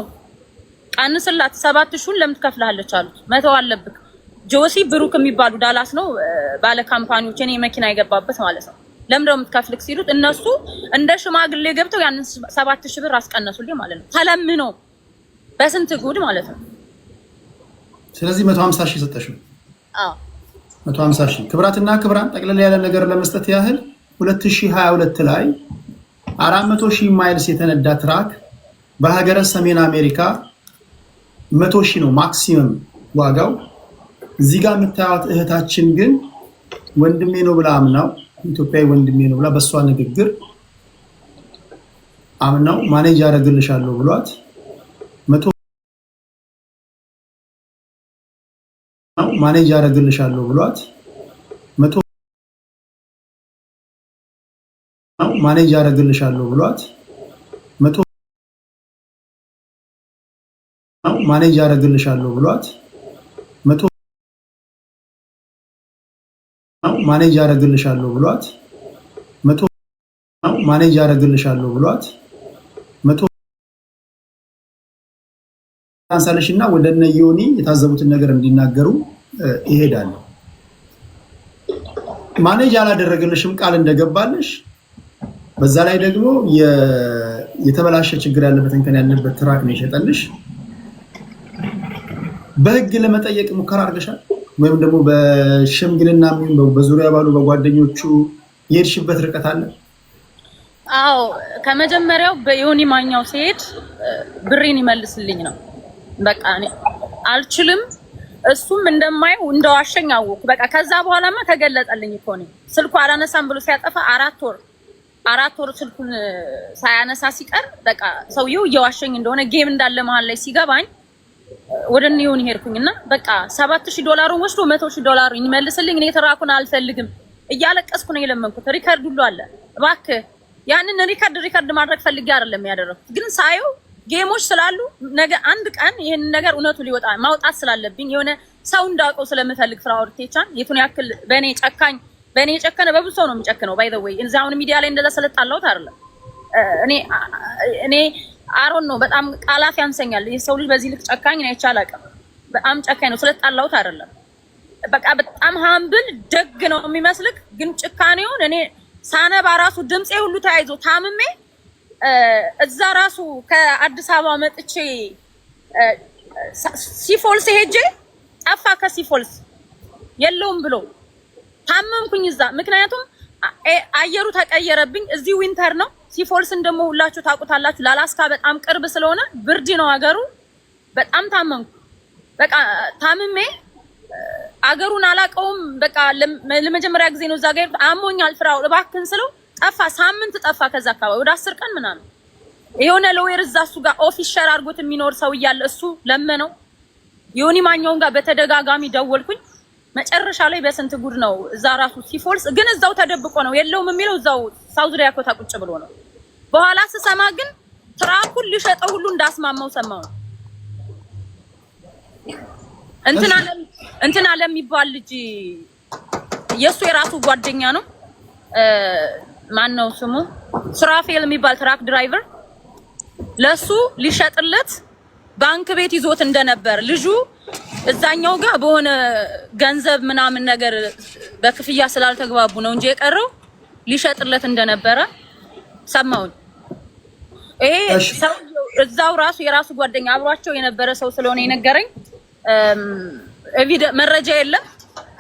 ቀንስላት 7,000 ለምን ትከፍላለች አሉት። መተው አለብክ ጆሲ ብሩክ የሚባሉ ዳላስ ነው ባለ ካምፓኒዎች እኔ መኪና የገባበት ማለት ነው። ለምን ደም ትከፍልክ ሲሉት እነሱ እንደ ሽማግሌ ገብተው ያንን 7,000 ብር አስቀነሱልኝ ማለት ነው። ተለምኖ በስንት ጉድ ማለት ነው። ስለዚህ 150,000 ሰጠሽው። 150,000 ክብራትና ክብራን ጠቅለል ያለ ነገር ለመስጠት ያህል 2022 ላይ 400,000 ማይልስ የተነዳ ትራክ በሀገረ ሰሜን አሜሪካ 100,000 ነው ማክሲመም ዋጋው። እዚህ ጋር የምታዩት እህታችን ግን ወንድሜ ነው ብላ አምናው ኢትዮጵያዊ ወንድሜ ነው ብላ በሷ ንግግር አምናው ማኔጅ ያደርግልሻለሁ ብሏት 100 ማኔጅ ያደርግልሻለሁ ብሏት 100 ማኔጅ ያደርግልሻለሁ ብሏት 100 ማኔጅ ያደርግልሻለሁ ብሏት 100 ማኔጅ ያደርግልሻለሁ ብሏት 100 ማኔጅ ያደርግልሻለሁ ብሏት 100 አንሳለሽና ወደነ ዮኒ የታዘቡትን ነገር እንዲናገሩ ይሄዳል። ማኔጅ ያላደረገልሽም ቃል እንደገባልሽ በዛ ላይ ደግሞ የተበላሸ ችግር ያለበትን ከን ያለበት ትራክ ነው የሸጠልሽ። በህግ ለመጠየቅ ሙከራ አድርገሻል ወይም ደግሞ በሽምግልና ምን በዙሪያ ባሉ በጓደኞቹ የሄድሽበት ርቀት አለ? አዎ ከመጀመሪያው በዮኒ ማኛው ሲሄድ ብሬን ይመልስልኝ ነው። በቃ እኔ አልችልም እሱም እንደማየው እንደዋሸኝ አወኩ። በቃ ከዛ በኋላማ ተገለጠልኝ እኮ ነው። ስልኩ አላነሳም ብሎ ሲያጠፋ 4 ወር ስልኩን ሳያነሳ ሲቀር በቃ ሰውየው እየዋሸኝ እንደሆነ ጌም እንዳለ መሀል ላይ ሲገባኝ ወደ ኒውን ሄድኩኝና በቃ $7000 ወስዶ $100,000 ይመልስልኝ። እኔ ተራኩን አልፈልግም እያለቀስኩ ነው የለመንኩት። ሪከርድ ሁሉ አለ። እባክህ ያንን ሪከርድ ማድረግ ፈልጌ አይደለም ያደረኩት፣ ግን ሳየው ጌሞች ስላሉ ነገ አንድ ቀን ይሄን ነገር እውነቱ ሊወጣ ማውጣት ስላለብኝ የሆነ ሰው እንዳውቀው ስለምፈልግ ፍራኦል ቴቻን የቱን ያክል በእኔ የጨከነ በብዙ ሰው ነው የሚጨክነው። ባይ ዘ ዌይ እዛውን ሚዲያ ላይ እንደዛ ስለጣላሁት አይደለም። እኔ አሮን ነው በጣም ቃላት ያንሰኛል። የሰው ልጅ በዚህ ልክ ጨካኝ ነው አይቻላቅም። በጣም ጨካኝ ነው ስለጣላሁት አይደለም። በቃ በጣም ሃምብል ደግ ነው የሚመስልክ፣ ግን ጭካኔውን እኔ ሳነባ ራሱ ድምጼ ሁሉ ተያይዞ ታምሜ እዛ ራሱ ከአዲስ አበባ መጥቼ ሲፎልስ ሄጄ ጠፋ ከሲፎልስ የለውም ብሎ ታመምኩኝ እዛ። ምክንያቱም አየሩ ተቀየረብኝ። እዚህ ዊንተር ነው። ሲፎልስን ደግሞ ሁላችሁ ታውቁታላችሁ። ላላስካ በጣም ቅርብ ስለሆነ ብርድ ነው ሀገሩ። በጣም ታመምኩ። በቃ ታምሜ አገሩን አላውቀውም። በቃ ለመጀመሪያ ጊዜ ነው እዛ ጋር አሞኛል ፍራኦል እባክህን ስለው ጠፋ። ሳምንት ጠፋ። ከዛ አካባቢ ወደ 10 ቀን ምናምን የሆነ ሎየር እዛ እሱ ጋር ኦፊሻል አድርጎት የሚኖር ሰው እያለ እሱ ለመነው። ዮኒ ማኛውን ጋር በተደጋጋሚ ደወልኩኝ። መጨረሻ ላይ በስንት ጉድ ነው እዛ ራሱ ሲፎልስ ግን እዛው ተደብቆ ነው የለውም የሚለው እዛው ሳውዝ ዳኮታ ቁጭ ብሎ ነው። በኋላ ስሰማ ግን ትራኩን ሊሸጠው ሁሉ እንዳስማማው ሰማው። እንትና ለሚባል ልጅ የሱ የራሱ ጓደኛ ነው። ማን ነው ስሙ? ስራፌል የሚባል ትራክ ድራይቨር ለሱ ሊሸጥለት ባንክ ቤት ይዞት እንደነበር ልጁ እዛኛው ጋር በሆነ ገንዘብ ምናምን ነገር በክፍያ ስላልተግባቡ ነው እንጂ የቀረው ሊሸጥለት እንደነበረ ሰማው። ይሄ ሰው እዛው ራሱ የራሱ ጓደኛ አብሯቸው የነበረ ሰው ስለሆነ የነገረኝ መረጃ የለም።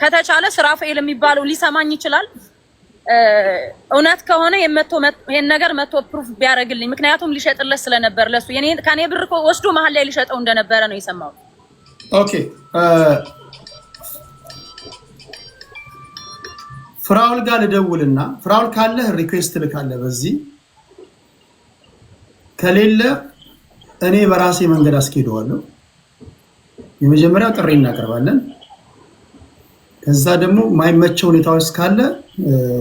ከተቻለ ስራፌል የሚባለው ሊሰማኝ ይችላል። እውነት ከሆነ ይሄን ነገር መቶ ፕሩፍ ቢያደርግልኝ፣ ምክንያቱም ሊሸጥለት ስለነበር ለሱ ከኔ ብር ወስዶ መሀል ላይ ሊሸጠው እንደነበረ ነው የሰማው። ኦኬ ፍራኦል ጋር ልደውልና ፍራኦል ካለ ሪኩዌስት ልካለ፣ በዚህ ከሌለ እኔ በራሴ መንገድ አስኬደዋለሁ። የመጀመሪያው ጥሪ እናቀርባለን። ከዛ ደግሞ ማይመቸው ሁኔታዎች ካለ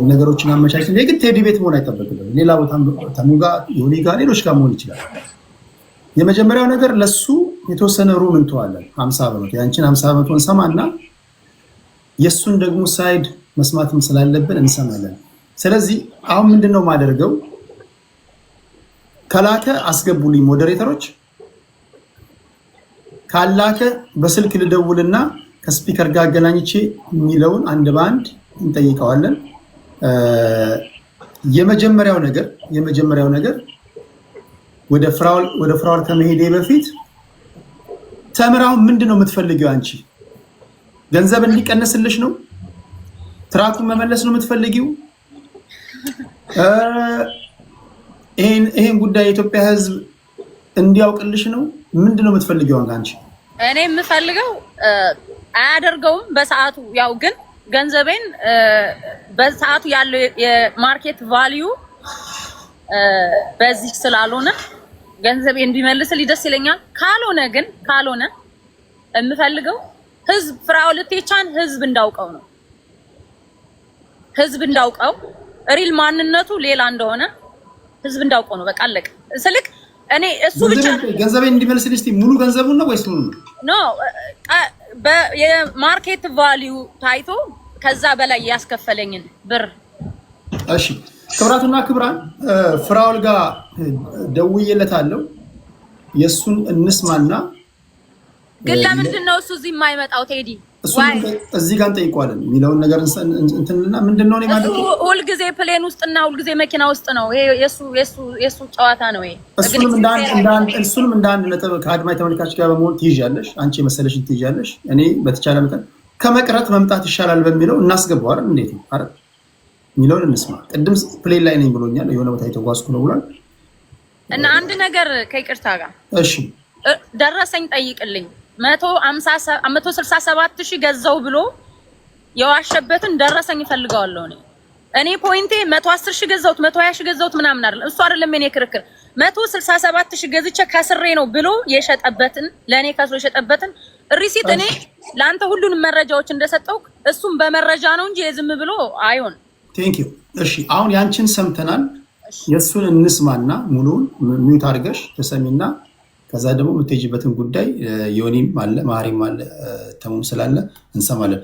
ነገሮችን አመቻችተን የግድ ቴዲ ቤት መሆን አይጠበቅም። ሌላ ቦታ ተሙጋ ዮኒ ጋር ሌሎች ጋር መሆን ይችላል። የመጀመሪያው ነገር ለሱ የተወሰነ ሩም እንተዋለን። 50% ያንቺን 50% እንሰማና የሱን ደግሞ ሳይድ መስማትም ስላለብን እንሰማለን። ስለዚህ አሁን ምንድነው ማደርገው? ከላከ አስገቡልኝ ሞዴሬተሮች፣ ካላከ በስልክ ልደውልና ከስፒከር ጋር አገናኝቼ የሚለውን አንድ ባንድ እንጠይቀዋለን። የመጀመሪያው ነገር ወደ ፍራኦል ከመሄዴ በፊት ተምራው ምንድነው የምትፈልጊው አንቺ? ገንዘብ እንዲቀነስልሽ ነው? ትራኩን መመለስ ነው የምትፈልጊው? ይሄን ጉዳይ የኢትዮጵያ ሕዝብ እንዲያውቅልሽ ነው? ምንድነው የምትፈልጊው አንቺ? እኔ የምፈልገው አያደርገውም በሰዓቱ ያው ግን ገንዘቤን በሰዓቱ ያለው የማርኬት ቫልዩ በዚህ ስላልሆነ ገንዘቤን ቢመልስልኝ ደስ ይለኛል። ካልሆነ የምፈልገው ህዝብ ፍራኦል ቴቻን ህዝብ እንዳውቀው ነው። ህዝብ እንዳውቀው ሪል ማንነቱ ሌላ እንደሆነ ህዝብ እንዳውቀው ነው። በቃ አለቀ። ስልክ እኔ እሱ ብቻ ገንዘቤን እንዲመልስልኝ እስቲ ሙሉ ገንዘቡን ነው ወይስ ሙሉ ነው? የማርኬት ቫልዩ ታይቶ ከዛ በላይ ያስከፈለኝን ብር። እሺ ክብራቱና ክብራን ፍራኦል ጋር ደውዬለታለሁ። የሱን እንስማና ግን ለምንድን ነው እሱ እዚህ የማይመጣው? ቴዲ እዚህ ጋር እንጠይቀዋለን የሚለውን ነገር እንትንና ምንድነው ነው ማለት ነው። ሁልጊዜ ፕሌን ውስጥና ሁልጊዜ መኪና ውስጥ ነው። ይሄ የሱ ጨዋታ ነው። ይሄ እሱንም እንደ አንድ ነጥብ ከአድማጭ ተመልካች ጋር በመሆን ትይዣለሽ። አንቺ የመሰለሽን ትይዣለሽ። እኔ በተቻለ መጠን ከመቅረት መምጣት ይሻላል በሚለው እናስገባው አይደል? እንዴት ነው አይደል የሚለውን እንስማ። ቅድም ፕሌን ላይ ነኝ ብሎኛል። የሆነ ቦታ የተጓዝኩ ነው ብሏል። እና አንድ ነገር ከይቅርታ ጋር እሺ፣ ደረሰኝ ጠይቅልኝ። 167,000 ገዛው ብሎ የዋሸበትን ደረሰኝ ፈልጋለሁ እኔ ፖይንቴ 110,000 ገዛውት 120,000 ገዛውት ምናምን አይደለም እሱ አይደለም እኔ ክርክር 167,000 ገዝቼ ከስሬ ነው ብሎ የሸጠበትን ለኔ ከስሮ የሸጠበትን ሪሲት እኔ ላንተ ሁሉንም መረጃዎች እንደሰጠው እሱም በመረጃ ነው እንጂ የዝም ብሎ አይሆን። ቴንክ ዩ። እሺ አሁን ያንቺን ሰምተናል። የሱን እንስማና ሙሉውን ሚውት አድርገሽ ተሰሚና ከዛ ደግሞ የምትሄጂበትን ጉዳይ ዮኒም አለ ማሪም አለ ተሙም ስላለ እንሰማለን።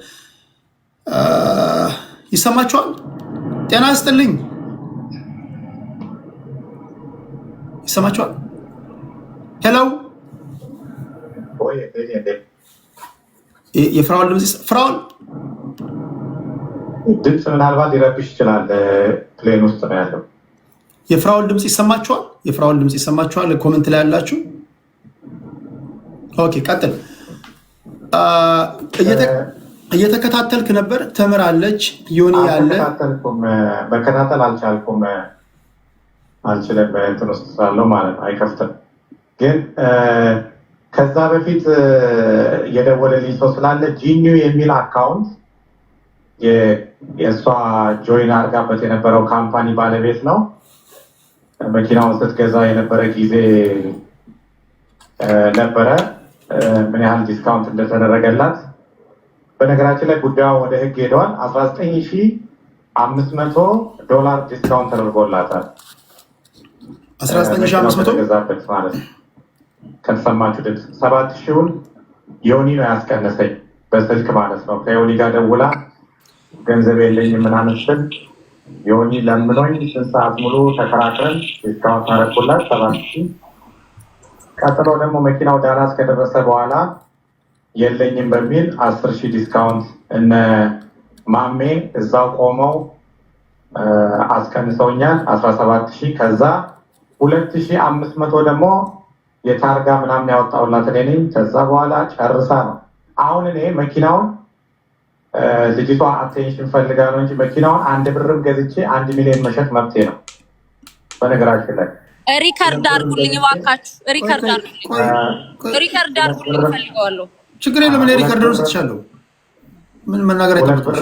ይሰማችኋል? ጤና ይስጥልኝ። ይሰማችኋል? ሄሎ የፍራኦል ድምፅ ፍራኦል ድምፅ ምናልባት ሊረብሽ ይችላል። ፕሌን ውስጥ ነው ያለው። የፍራኦል ድምፅ ይሰማችኋል? የፍራኦል ድምፅ ይሰማችኋል? ኮሜንት ላይ ያላችሁ ኦኬ፣ ቀጥል። እየተከታተልክ ነበር። ተምራለች ዮኒ ያለ መከታተል አልችልም። እንትን ውስጥ ስላለው ማለት አይከፍትም። ግን ከዛ በፊት የደወለልኝ ሰው ስላለ ጂኒው የሚል አካውንት የእሷ ጆይን አድርጋበት የነበረው ካምፓኒ ባለቤት ነው። መኪናውን ስትገዛ የነበረ ጊዜ ነበረ ምን ያህል ዲስካውንት እንደተደረገላት። በነገራችን ላይ ጉዳዩ ወደ ህግ ሄደዋል። $19,500 ዲስካውንት ተደርጎላታል። 19,500 ገዛበት ማለት ነው። ከተሰማችሁ ድምፅ 7,000ውን ዮኒ ነው ያስቀነሰኝ በስልክ ማለት ነው። ከዮኒ ጋር ደውላ ገንዘብ የለኝም ምናምን ስል ዮኒ ለምኖኝ 3 ሰዓት ሙሉ ተከራክረን ዲስካውንት አደረኩላት 7,000። ቀጥሎ ደግሞ መኪናው ዳላስ ከደረሰ በኋላ የለኝም በሚል 10,000 ዲስካውንት እነ ማሜ እዛው ቆመው አስቀንሰውኛል 17,000። ከዛ 2,500 ደግሞ የታርጋ ምናምን ያወጣውላት እኔ ነኝ። ከዛ በኋላ ጨርሳ ነው። አሁን እኔ መኪናውን ልጅቷ አቴንሽን ፈልጋ ነው እንጂ መኪናውን 1 ብርም ገዝቼ 1 ሚሊዮን መሸጥ መብቴ ነው። በነገራችን ላይ ሪካርድ አድርጉልኝ እባካችሁ፣ ሪካርድ አድርጉልኝ ፈልገዋለሁ። ችግር የለም። እኔ ሪካርደሩን ሰጥቻለሁ። ምን መናገር አይተምጥም። 2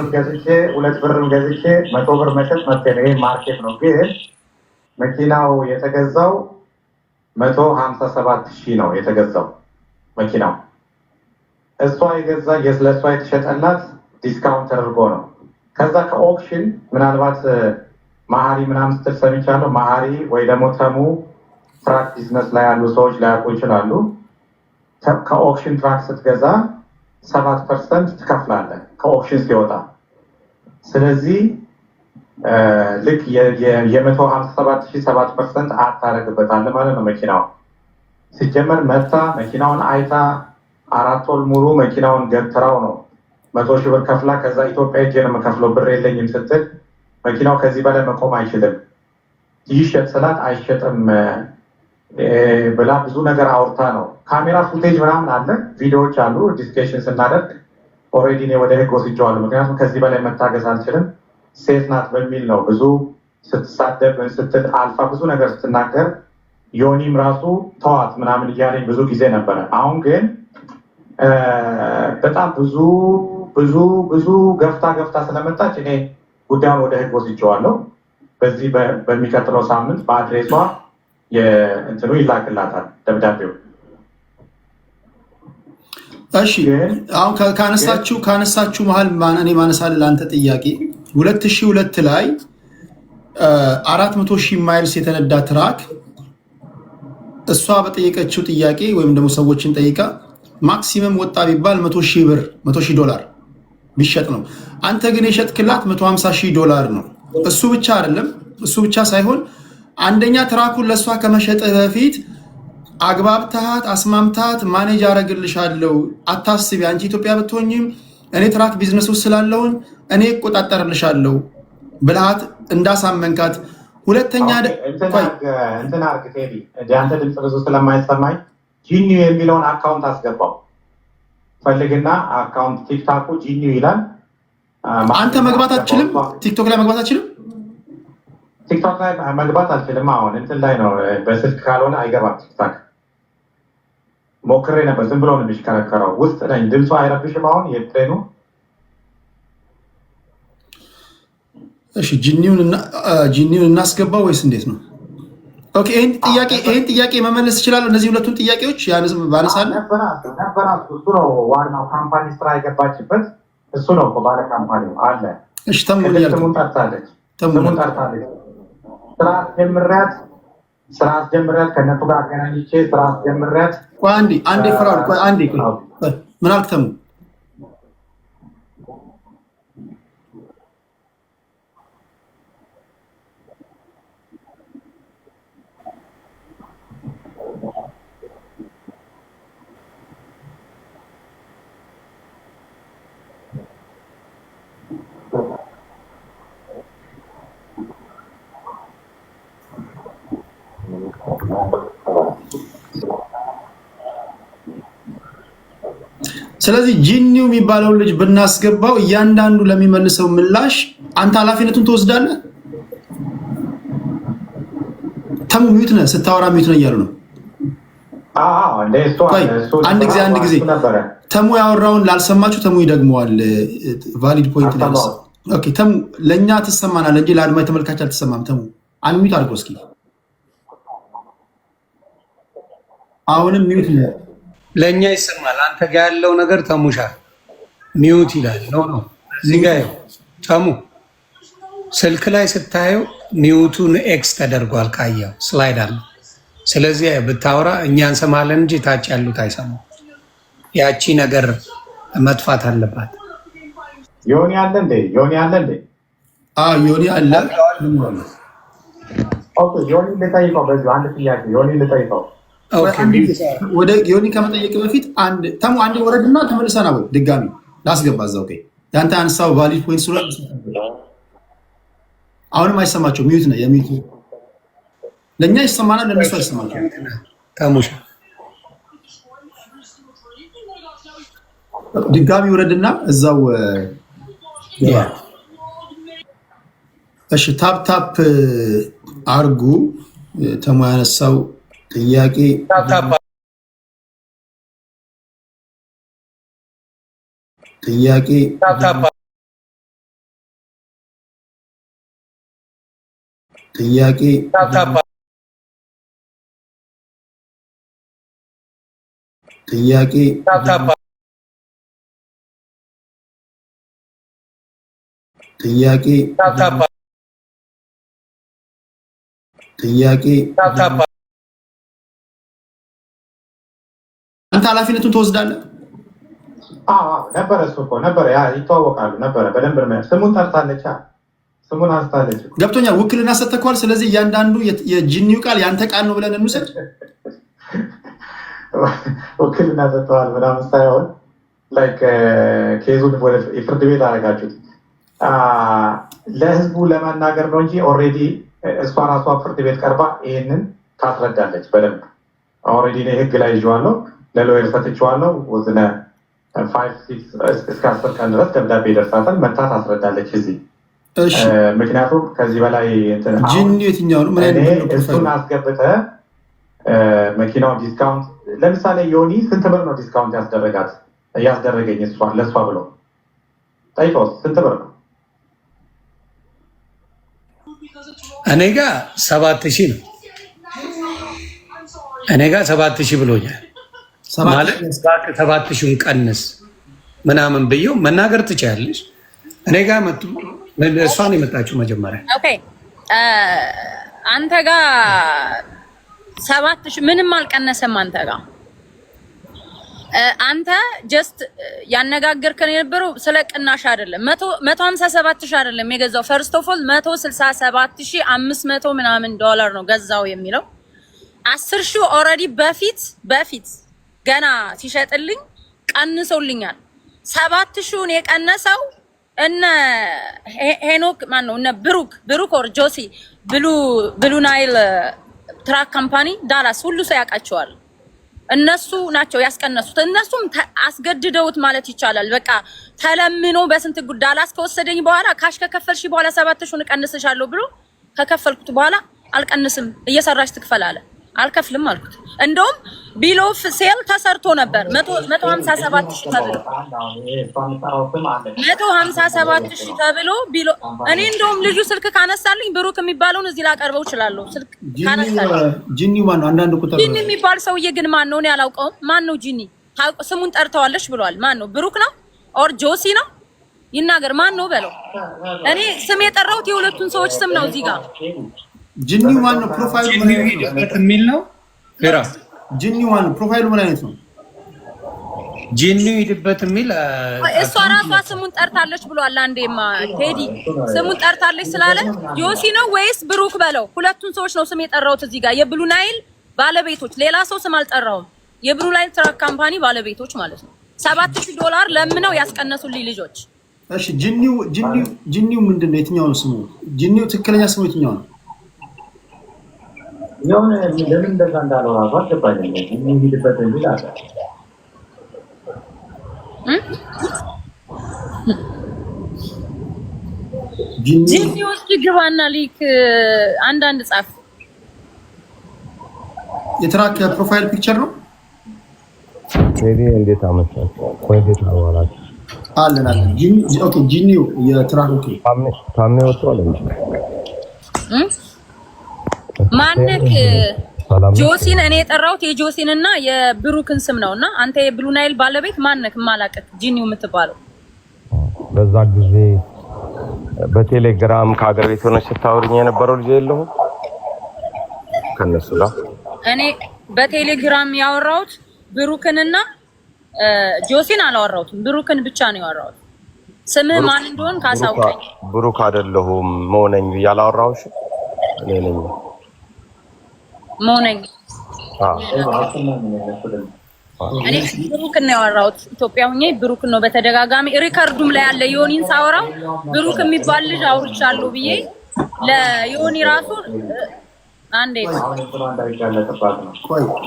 ብርም ገዝቼ 100 ብር መሸጥ መብቴ ነው። ይሄ ማርኬት ነው። ግን መኪናው የተገዛው 157,000 ነው የተገዛው መኪናው። እሷ የገዛ ለእሷ የተሸጠላት ዲስካውንት ተደርጎ ነው። ከዛ ከኦፕሽን ምናልባት ማሃሪ ምናምን ስትል ሰምቻለሁ። ማሃሪ ወይ ደግሞ ተሙ ትራክ ቢዝነስ ላይ ያሉ ሰዎች ላያውቁ ይችላሉ። ከኦፕሽን ትራክ ስትገዛ 7% ትከፍላለህ ከኦፕሽን ሲወጣ። ስለዚህ ልክ የ157,000 7% አታደርግበታለህ ማለት ነው። መኪናው ሲጀመር መታ መኪናውን አይታ 4 ወር ሙሉ መኪናውን ገትራው ነው 100,000 ብር ከፍላ ከዛ ኢትዮጵያ ሄጄ ነው የምከፍለው ብር የለኝም ስትል መኪናው ከዚህ በላይ መቆም አይችልም ይሸጥ ስላት አይሸጥም ብላ ብዙ ነገር አውርታ ነው። ካሜራ ፉቴጅ ምናምን አለ፣ ቪዲዮዎች አሉ። ዲስከሽን ስናደርግ ኦልሬዲ እኔ ወደ ህግ ወስጄዋለሁ። ምክንያቱም ከዚህ በላይ መታገዝ አልችልም። ሴት ናት በሚል ነው ብዙ ስትሳደብ ስትል አልፋ ብዙ ነገር ስትናገር ዮኒም ራሱ ተዋት ምናምን እያለኝ ብዙ ጊዜ ነበረ። አሁን ግን በጣም ብዙ ገፍታ ስለመጣች እኔ ጉዳዩን ወደ ህግ ወስጄዋለሁ። በዚህ በሚቀጥለው ሳምንት በአድሬሷ የእንትኑ ይላክላታል ደብዳቤው። እሺ አሁን ካነሳችሁ መሀል እኔ ማነሳል ለአንተ ጥያቄ 2002 ላይ 400,000 ማይልስ የተነዳ ትራክ እሷ በጠየቀችው ጥያቄ ወይም ደግሞ ሰዎችን ጠይቃ ማክሲመም ወጣ ቢባል $100,000 ቢሸጥ ነው። አንተ ግን የሸጥክላት $150,000 ነው። እሱ ብቻ አይደለም፣ እሱ ብቻ ሳይሆን አንደኛ ትራኩን ለእሷ ከመሸጥህ በፊት አግባብታት አስማምታት ማኔጅ አረግልሻለሁ አታስቢ፣ አንቺ ኢትዮጵያ ብትሆኝም እኔ ትራክ ቢዝነስ ውስጥ ስላለውን እኔ እቆጣጠርልሻለሁ ብልሃት እንዳሳመንካት። ሁለተኛ እንትን አርግ ቴዲ፣ አንተ ድምፅ ብዙ ስለማይሰማኝ ጂኒው የሚለውን አካውንት አስገባው ፈልግና፣ አካውንት ቲክታኩ ጂኒው ይላል። አንተ መግባት አትችልም፣ ቲክቶክ ላይ መግባት አትችልም። ቲክቶክ ላይ መግባት አልችልም። አሁን እንትን ላይ ነው፣ በስልክ ካልሆነ አይገባም ቲክታክ ሞክሬ ነበር። ዝም ብሎ ነው የሚሽከረከረው። ውስጥ ነኝ። ድምፁ አይረብሽም? አሁን የትሬኑ እሺ፣ ጂኒውን እናስገባው ወይስ እንዴት ነው? ኦኬ፣ ይሄን ጥያቄ መመለስ ይችላል። እነዚህ ሁለቱን ጥያቄዎች ባነሳለ ነበራት። እሱ ነው ዋናው ካምፓኒ ስራ የገባችበት እሱ ነው ባለ ካምፓኒው አለ። እሺ፣ ስሙን ጠርታለች። ስራ አስጀምሪያት ከእነሱ ጋር አገናኝቼ ስራ አስጀምሪያት። አንዴ ፍራኦል፣ አንዴ ምን አልክ ተሙ? ስለዚህ ጂኒው የሚባለውን ልጅ ብናስገባው እያንዳንዱ ለሚመልሰው ምላሽ አንተ ኃላፊነቱን ትወስዳለህ። ተሙ ሚዩት ነህ፣ ስታወራ ሚዩት ነህ እያሉ ነው። አንድ ጊዜ ተሙ ያወራውን ላልሰማችሁ ተሙ ይደግመዋል። ቫሊድ ፖይንት ነው። ኦኬ ተሙ ለእኛ ትሰማናለህ እንጂ ለአድማጭ ተመልካች አልተሰማም። ተሙ አንሚዩት አድርገው እስኪ። አሁንም ሚዩት ነህ። ለእኛ ይሰማል። አንተ ጋር ያለው ነገር ተሙሻ ሚዩት ይላል። ነው እዚህ ጋር ተሙ ስልክ ላይ ስታየው ሚዩቱን ኤክስ ተደርጓል። ካየው ስላይድ አለ። ስለዚህ ብታወራ እኛ እንሰማለን እንጂ ታች ያሉት አይሰማም። ያቺ ነገር መጥፋት አለባት። ዮኒ አለ እንዴ? ዮኒ አለ። ኦኬ ዮኒ ልጠይቀው። በዚህ አንድ ጥያቄ ዮኒ ልጠይቀው። ወደ ዮኒ ከመጠየቅ በፊት ተሙ አንድ ወረድና ተመልሰና ድጋሚ ላስገባ እዛው። ያንተ አንሳው ቫሊድ ፖይንት ሱራ አሁንም አይሰማቸው። ሚዩት ነው የሚዩት። ለእኛ ይሰማናል፣ ለእነሱ አይሰማቸው። ተሙሻ ድጋሚ ወረድና እዛው። እሺ ታፕ አርጉ። ተሙ ያነሳው ጥያቄ አንተ ኃላፊነቱን ትወስዳለህ። ነበረ እሱ እኮ ነበረ፣ ይተዋወቃሉ ነበረ። በደንብ ስሙን ጠርታለች፣ ስሙን አንስታለች። ገብቶኛል። ውክልና ሰጥተኸዋል። ስለዚህ እያንዳንዱ የጂኒው ቃል ያንተ ቃል ነው ብለን እንውሰድ። ውክልና ሰጥተዋል ምናምን ሳይሆን ኬዙን ወደ ፍርድ ቤት አደረጋችሁት ለህዝቡ ለመናገር ነው እንጂ ኦልሬዲ እሷ ራሷ ፍርድ ቤት ቀርባ ይህንን ታስረዳለች በደንብ። ኦልሬዲ ህግ ላይ ይዤዋለሁ፣ ለሎየር ሰጥቼዋለሁ። ወዝነ 5-6 እስከ 10 ቀን ድረስ ደብዳቤ ይደርሳታል። መታ ታስረዳለች እዚህ። ምክንያቱም ከዚህ በላይ ጂኒ የትኛው ነው? እሱን አስገብተህ መኪናው ዲስካውንት ለምሳሌ ዮኒ ስንት ብር ነው ዲስካውንት እያስደረገኝ ለእሷ ብሎ ጠይቀው፣ ስንት ብር ነው? እኔ ጋ 7,000 ነው። እኔ ጋ 7,000 ብሎኛል። ማለት 7,000ን ቀንስ ምናምን ብየው መናገር ትችያለሽ። እኔ ጋ መጡ። እሷን የመጣችው መጀመሪያ አንተ ጋ 7,000 ምንም አልቀነሰም። አንተ ጋ አንተ ጀስት ያነጋገርከን የነበረው ስለ ቅናሽ አይደለም። 157,000 አይደለም የገዛው። ፈርስት ኦፍ ኦል 167,500 ምናምን ዶላር ነው ገዛው የሚለው 10,000 ኦልሬዲ በፊት ገና ሲሸጥልኝ ቀንሶልኛል። 7,000ን የቀነሰው እነ ሄኖክ ማነው እነ ብሩክ ኦር ጆሲ ብሉ ናይል ትራክ ካምፓኒ ዳላስ ሁሉ ሰው ያውቃቸዋል። እነሱ ናቸው ያስቀነሱት። እነሱም አስገድደውት ማለት ይቻላል። በቃ ተለምኖ በስንት ጉድ ዳላስ ከወሰደኝ በኋላ ካሽ ከከፈልሽ በኋላ 7,000ን እቀንስሻለሁ ብሎ ከከፈልኩት በኋላ አልቀንስም እየሰራሽ ትክፈል አለ። አልከፍልም አልኩት። እንደውም ቢል ኦፍ ሴል ተሰርቶ ነበር 157,000 ተብሎ 157,000 ተብሎ ቢሎ እኔ እንደውም ልጁ ስልክ ካነሳልኝ ብሩክ የሚባለውን እዚህ ላቀርበው እችላለሁ። ስልክ ካነሳልኝ ጂኒ ማን ነው? አንዳንድ ቁጥር ጂኒ የሚባል ሰውዬ ግን ማን ነው? እኔ አላውቀውም። ማን ነው ጂኒ? ስሙን ጠርተዋለሽ ብሏል። ማን ነው? ብሩክ ነው ኦር ጆሲ ነው? ይናገር ማን ነው በለው። እኔ ስም የጠራሁት የሁለቱን ሰዎች ስም ነው እዚህ ጋር። ጂኒው ማን ነው? ፕሮፋይሉ ምን አይነት ነው? የሚል ነው ፌራ ጂኒው ማን ነው? ፕሮፋይሉ ምን አይነት ነው? ጂኒው ይድበት የሚል እሷ ራሷ ስሙን ጠርታለች ብሏል። አንዴማ ቴዲ ስሙን ጠርታለች ስላለ ጆሲ ነው ወይስ ብሩክ በለው። ሁለቱን ሰዎች ነው ስም የጠራሁት እዚህ ጋር የብሉ ናይል ባለቤቶች። ሌላ ሰው ስም አልጠራውም። የብሉ ናይል ትራክ ካምፓኒ ባለቤቶች ማለት ነው። $7,000 ለምነው ያስቀነሱልኝ ልጆች። እሺ ጂኒው ምንድን ነው? የትኛው ነው ስሙ? ጂኒው ትክክለኛ ስሙ የትኛው ነው? የሆነ ለምን እንደዛ እንዳለው ራሱ አልገባኝም። የሚሄድበት እንጂ አለ ጂኒው እስኪ ግባና ሊክ አንዳንድ ጻፍ። የትራክ ፕሮፋይል ፒክቸር ነው። ቴዲ እንዴት አመጣችሁ? ኮንቴንት አዋራች አለን ኦኬ ጂኒው የትራክ ኦኬ ታሜ ወጥቷል እንዴ? ማንክ ጆሲን እኔ የጠራሁት የጆሲን እና የብሩክን ስም ነውና አንተ የብሉ ናይል ባለቤት ማንክ ማላቀት ጂኒው የምትባለው በዛ ጊዜ በቴሌግራም ከሀገር ቤት ሆነሽ ስታወሪኝ የነበረው ልጅ የለውም ከነሱ ጋር እኔ በቴሌግራም ያወራሁት ብሩክንና ጆሲን አላወራሁትም። ብሩክን ብቻ ነው ያወራሁት። ስምህ ማን እንደሆነ ካሳውቀኝ። ብሩክ አይደለሁም መሆነኝ ያላወራሁሽ እኔ ነኝ መሆነኝ። እኔ ብሩክን ነው ያወራሁት። ኢትዮጵያ ሆኜ ብሩክን ነው በተደጋጋሚ ሪከርዱም ላይ ያለ ዮኒን ሳወራው ብሩክ የሚባል ልጅ አውርቻለሁ ብዬ ለዮኒ ራሱ አንዴ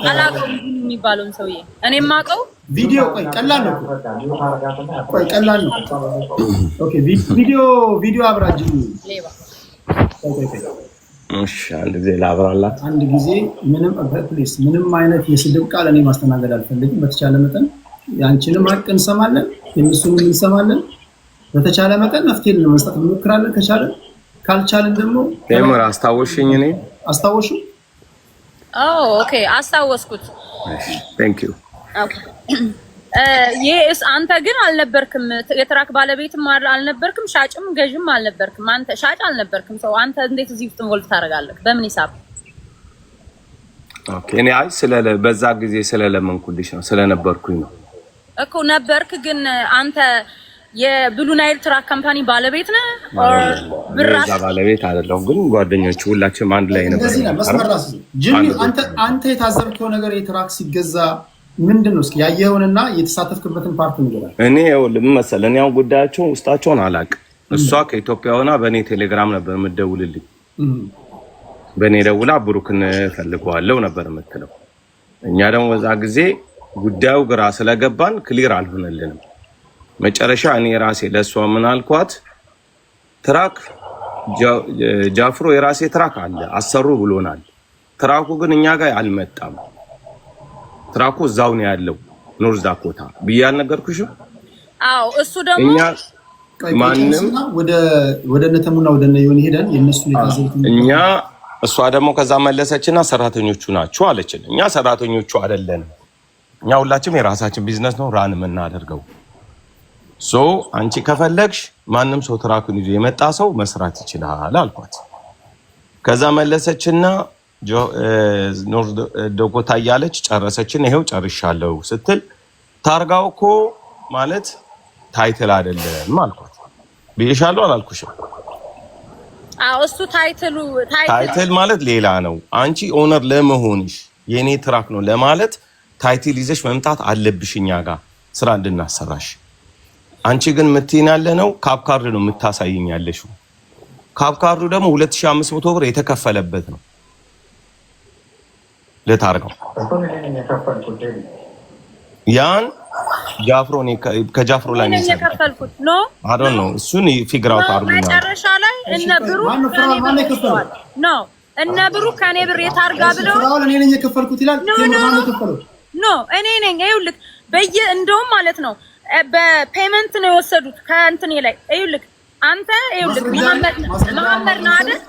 አላውቀውም የሚባለውን ሰውዬ እኔ የማውቀው ቪዲዮ ቀላል ነው። ቀላል ነው። ኦኬ ቪዲዮ አብራጅ ሌባ እሺ አንድ ጊዜ ላብራላት። አንድ ጊዜ ምንም አይነት የስድብ ቃል እኔ ማስተናገድ አልፈልግም። በተቻለ መጠን ያንቺንም ሀቅ እንሰማለን፣ የእነሱንም እንሰማለን። በተቻለ መጠን መፍትሄ ለመስጠት እንሞክራለን ከቻለን። ካልቻለን ደግሞ ቴምር አስታወሽኝ። እኔ አስታወሹ? ኦኬ አስታወስኩት። ቴንክ ዩ ኦኬ ይሄስ አንተ ግን አልነበርክም። የትራክ ባለቤትም አልነበርክም፣ ሻጭም ገዥም አልነበርክም። አንተ ሻጭ አልነበርክም። ሰው አንተ እንዴት እዚህ ውስጥ ኢንቮልቭ ታደርጋለህ? በምን ሂሳብ? ኦኬ እኔ በዛ ጊዜ ስለለመንኩልሽ ነው ስለነበርኩኝ ነው እኮ ነበርክ። ግን አንተ የብሉ ናይል ትራክ ካምፓኒ ባለቤት ነህ? ብራስ ባለቤት አይደለም፣ ግን ጓደኞቹ ሁላችንም አንድ ላይ ነበር። አንተ የታዘብከው ነገር የትራክ ሲገዛ ምንድን ነው? እስኪ ያየኸውንና የተሳተፍክበትን ፓርት ንገረኝ። እኔ ይኸውልህ ምን መሰለህ፣ እኔ አሁን ጉዳያቸውን ውስጣቸውን አላውቅም። እሷ ከኢትዮጵያ ሆና በእኔ ቴሌግራም ነበር የምትደውልልኝ። በእኔ ደውላ ብሩክን ፈልገዋለሁ ነበር የምትለው። እኛ ደግሞ በዛ ጊዜ ጉዳዩ ግራ ስለገባን ክሊር አልሆነልንም። መጨረሻ እኔ ራሴ ለእሷ ምን አልኳት፣ ትራክ ጃፍሮ የራሴ ትራክ አለ አሰሩ ብሎናል። ትራኩ ግን እኛ ጋር አልመጣም። ትራኩ እዛው ነው ያለው ኖርዝ ዳኮታ ብዬ አልነገርኩሽም? አዎ እሱ ደግሞ ማንንም ወደ ነተሙና ወደ ነዮኒ ሄደን የነሱ የታዘሉት እኛ እሷ ደግሞ ከዛ መለሰችና ሰራተኞቹ ናቸው አለችን። እኛ ሰራተኞቹ አይደለንም። እኛ ሁላችንም የራሳችን ቢዝነስ ነው ራን የምናደርገው። አንቺ ከፈለግሽ ማንም ሰው ትራኩን ይዞ የመጣ ሰው መስራት ይችላል አልኳት። ከዛ መለሰችና ኖርዝ ዳኮታ እያለች ጨረሰችን። ይሄው ጨርሻለሁ ስትል ታርጋው እኮ ማለት ታይትል አይደለም አልኳት። ብዬሻለሁ አላልኩሽም? አዎ እሱ ታይትል ማለት ሌላ ነው። አንቺ ኦነር ለመሆንሽ የኔ ትራክ ነው ለማለት ታይትል ይዘሽ መምጣት አለብሽ እኛ ጋር ስራ እንድናሰራሽ። አንቺ ግን ምትይን ያለ ነው ካፕካርድ ነው የምታሳይኛለሽ። ካፕካርዱ ደግሞ 2500 ብር የተከፈለበት ነው ለታርጋው። ያን ጃፍሮ ነው ከጃፍሮ ላይ ነው የከፈልኩት ነው አይ ዶንት ኖ እሱን ፊግር አውት አድርጉ። መጨረሻ ላይ እነ ብሩክ ነው እነ ብሩክ ከኔ ብር የታርጋ ብለው ስራውን እኔ ነኝ የከፈልኩት ይላል። ኖ እኔ ነኝ ይኸውልህ እንደውም ማለት ነው በፔመንት ነው የወሰዱት ከእንትኔ ላይ ይኸውልህ አንተ ይኸውልህ መሐመድ ነው አይደል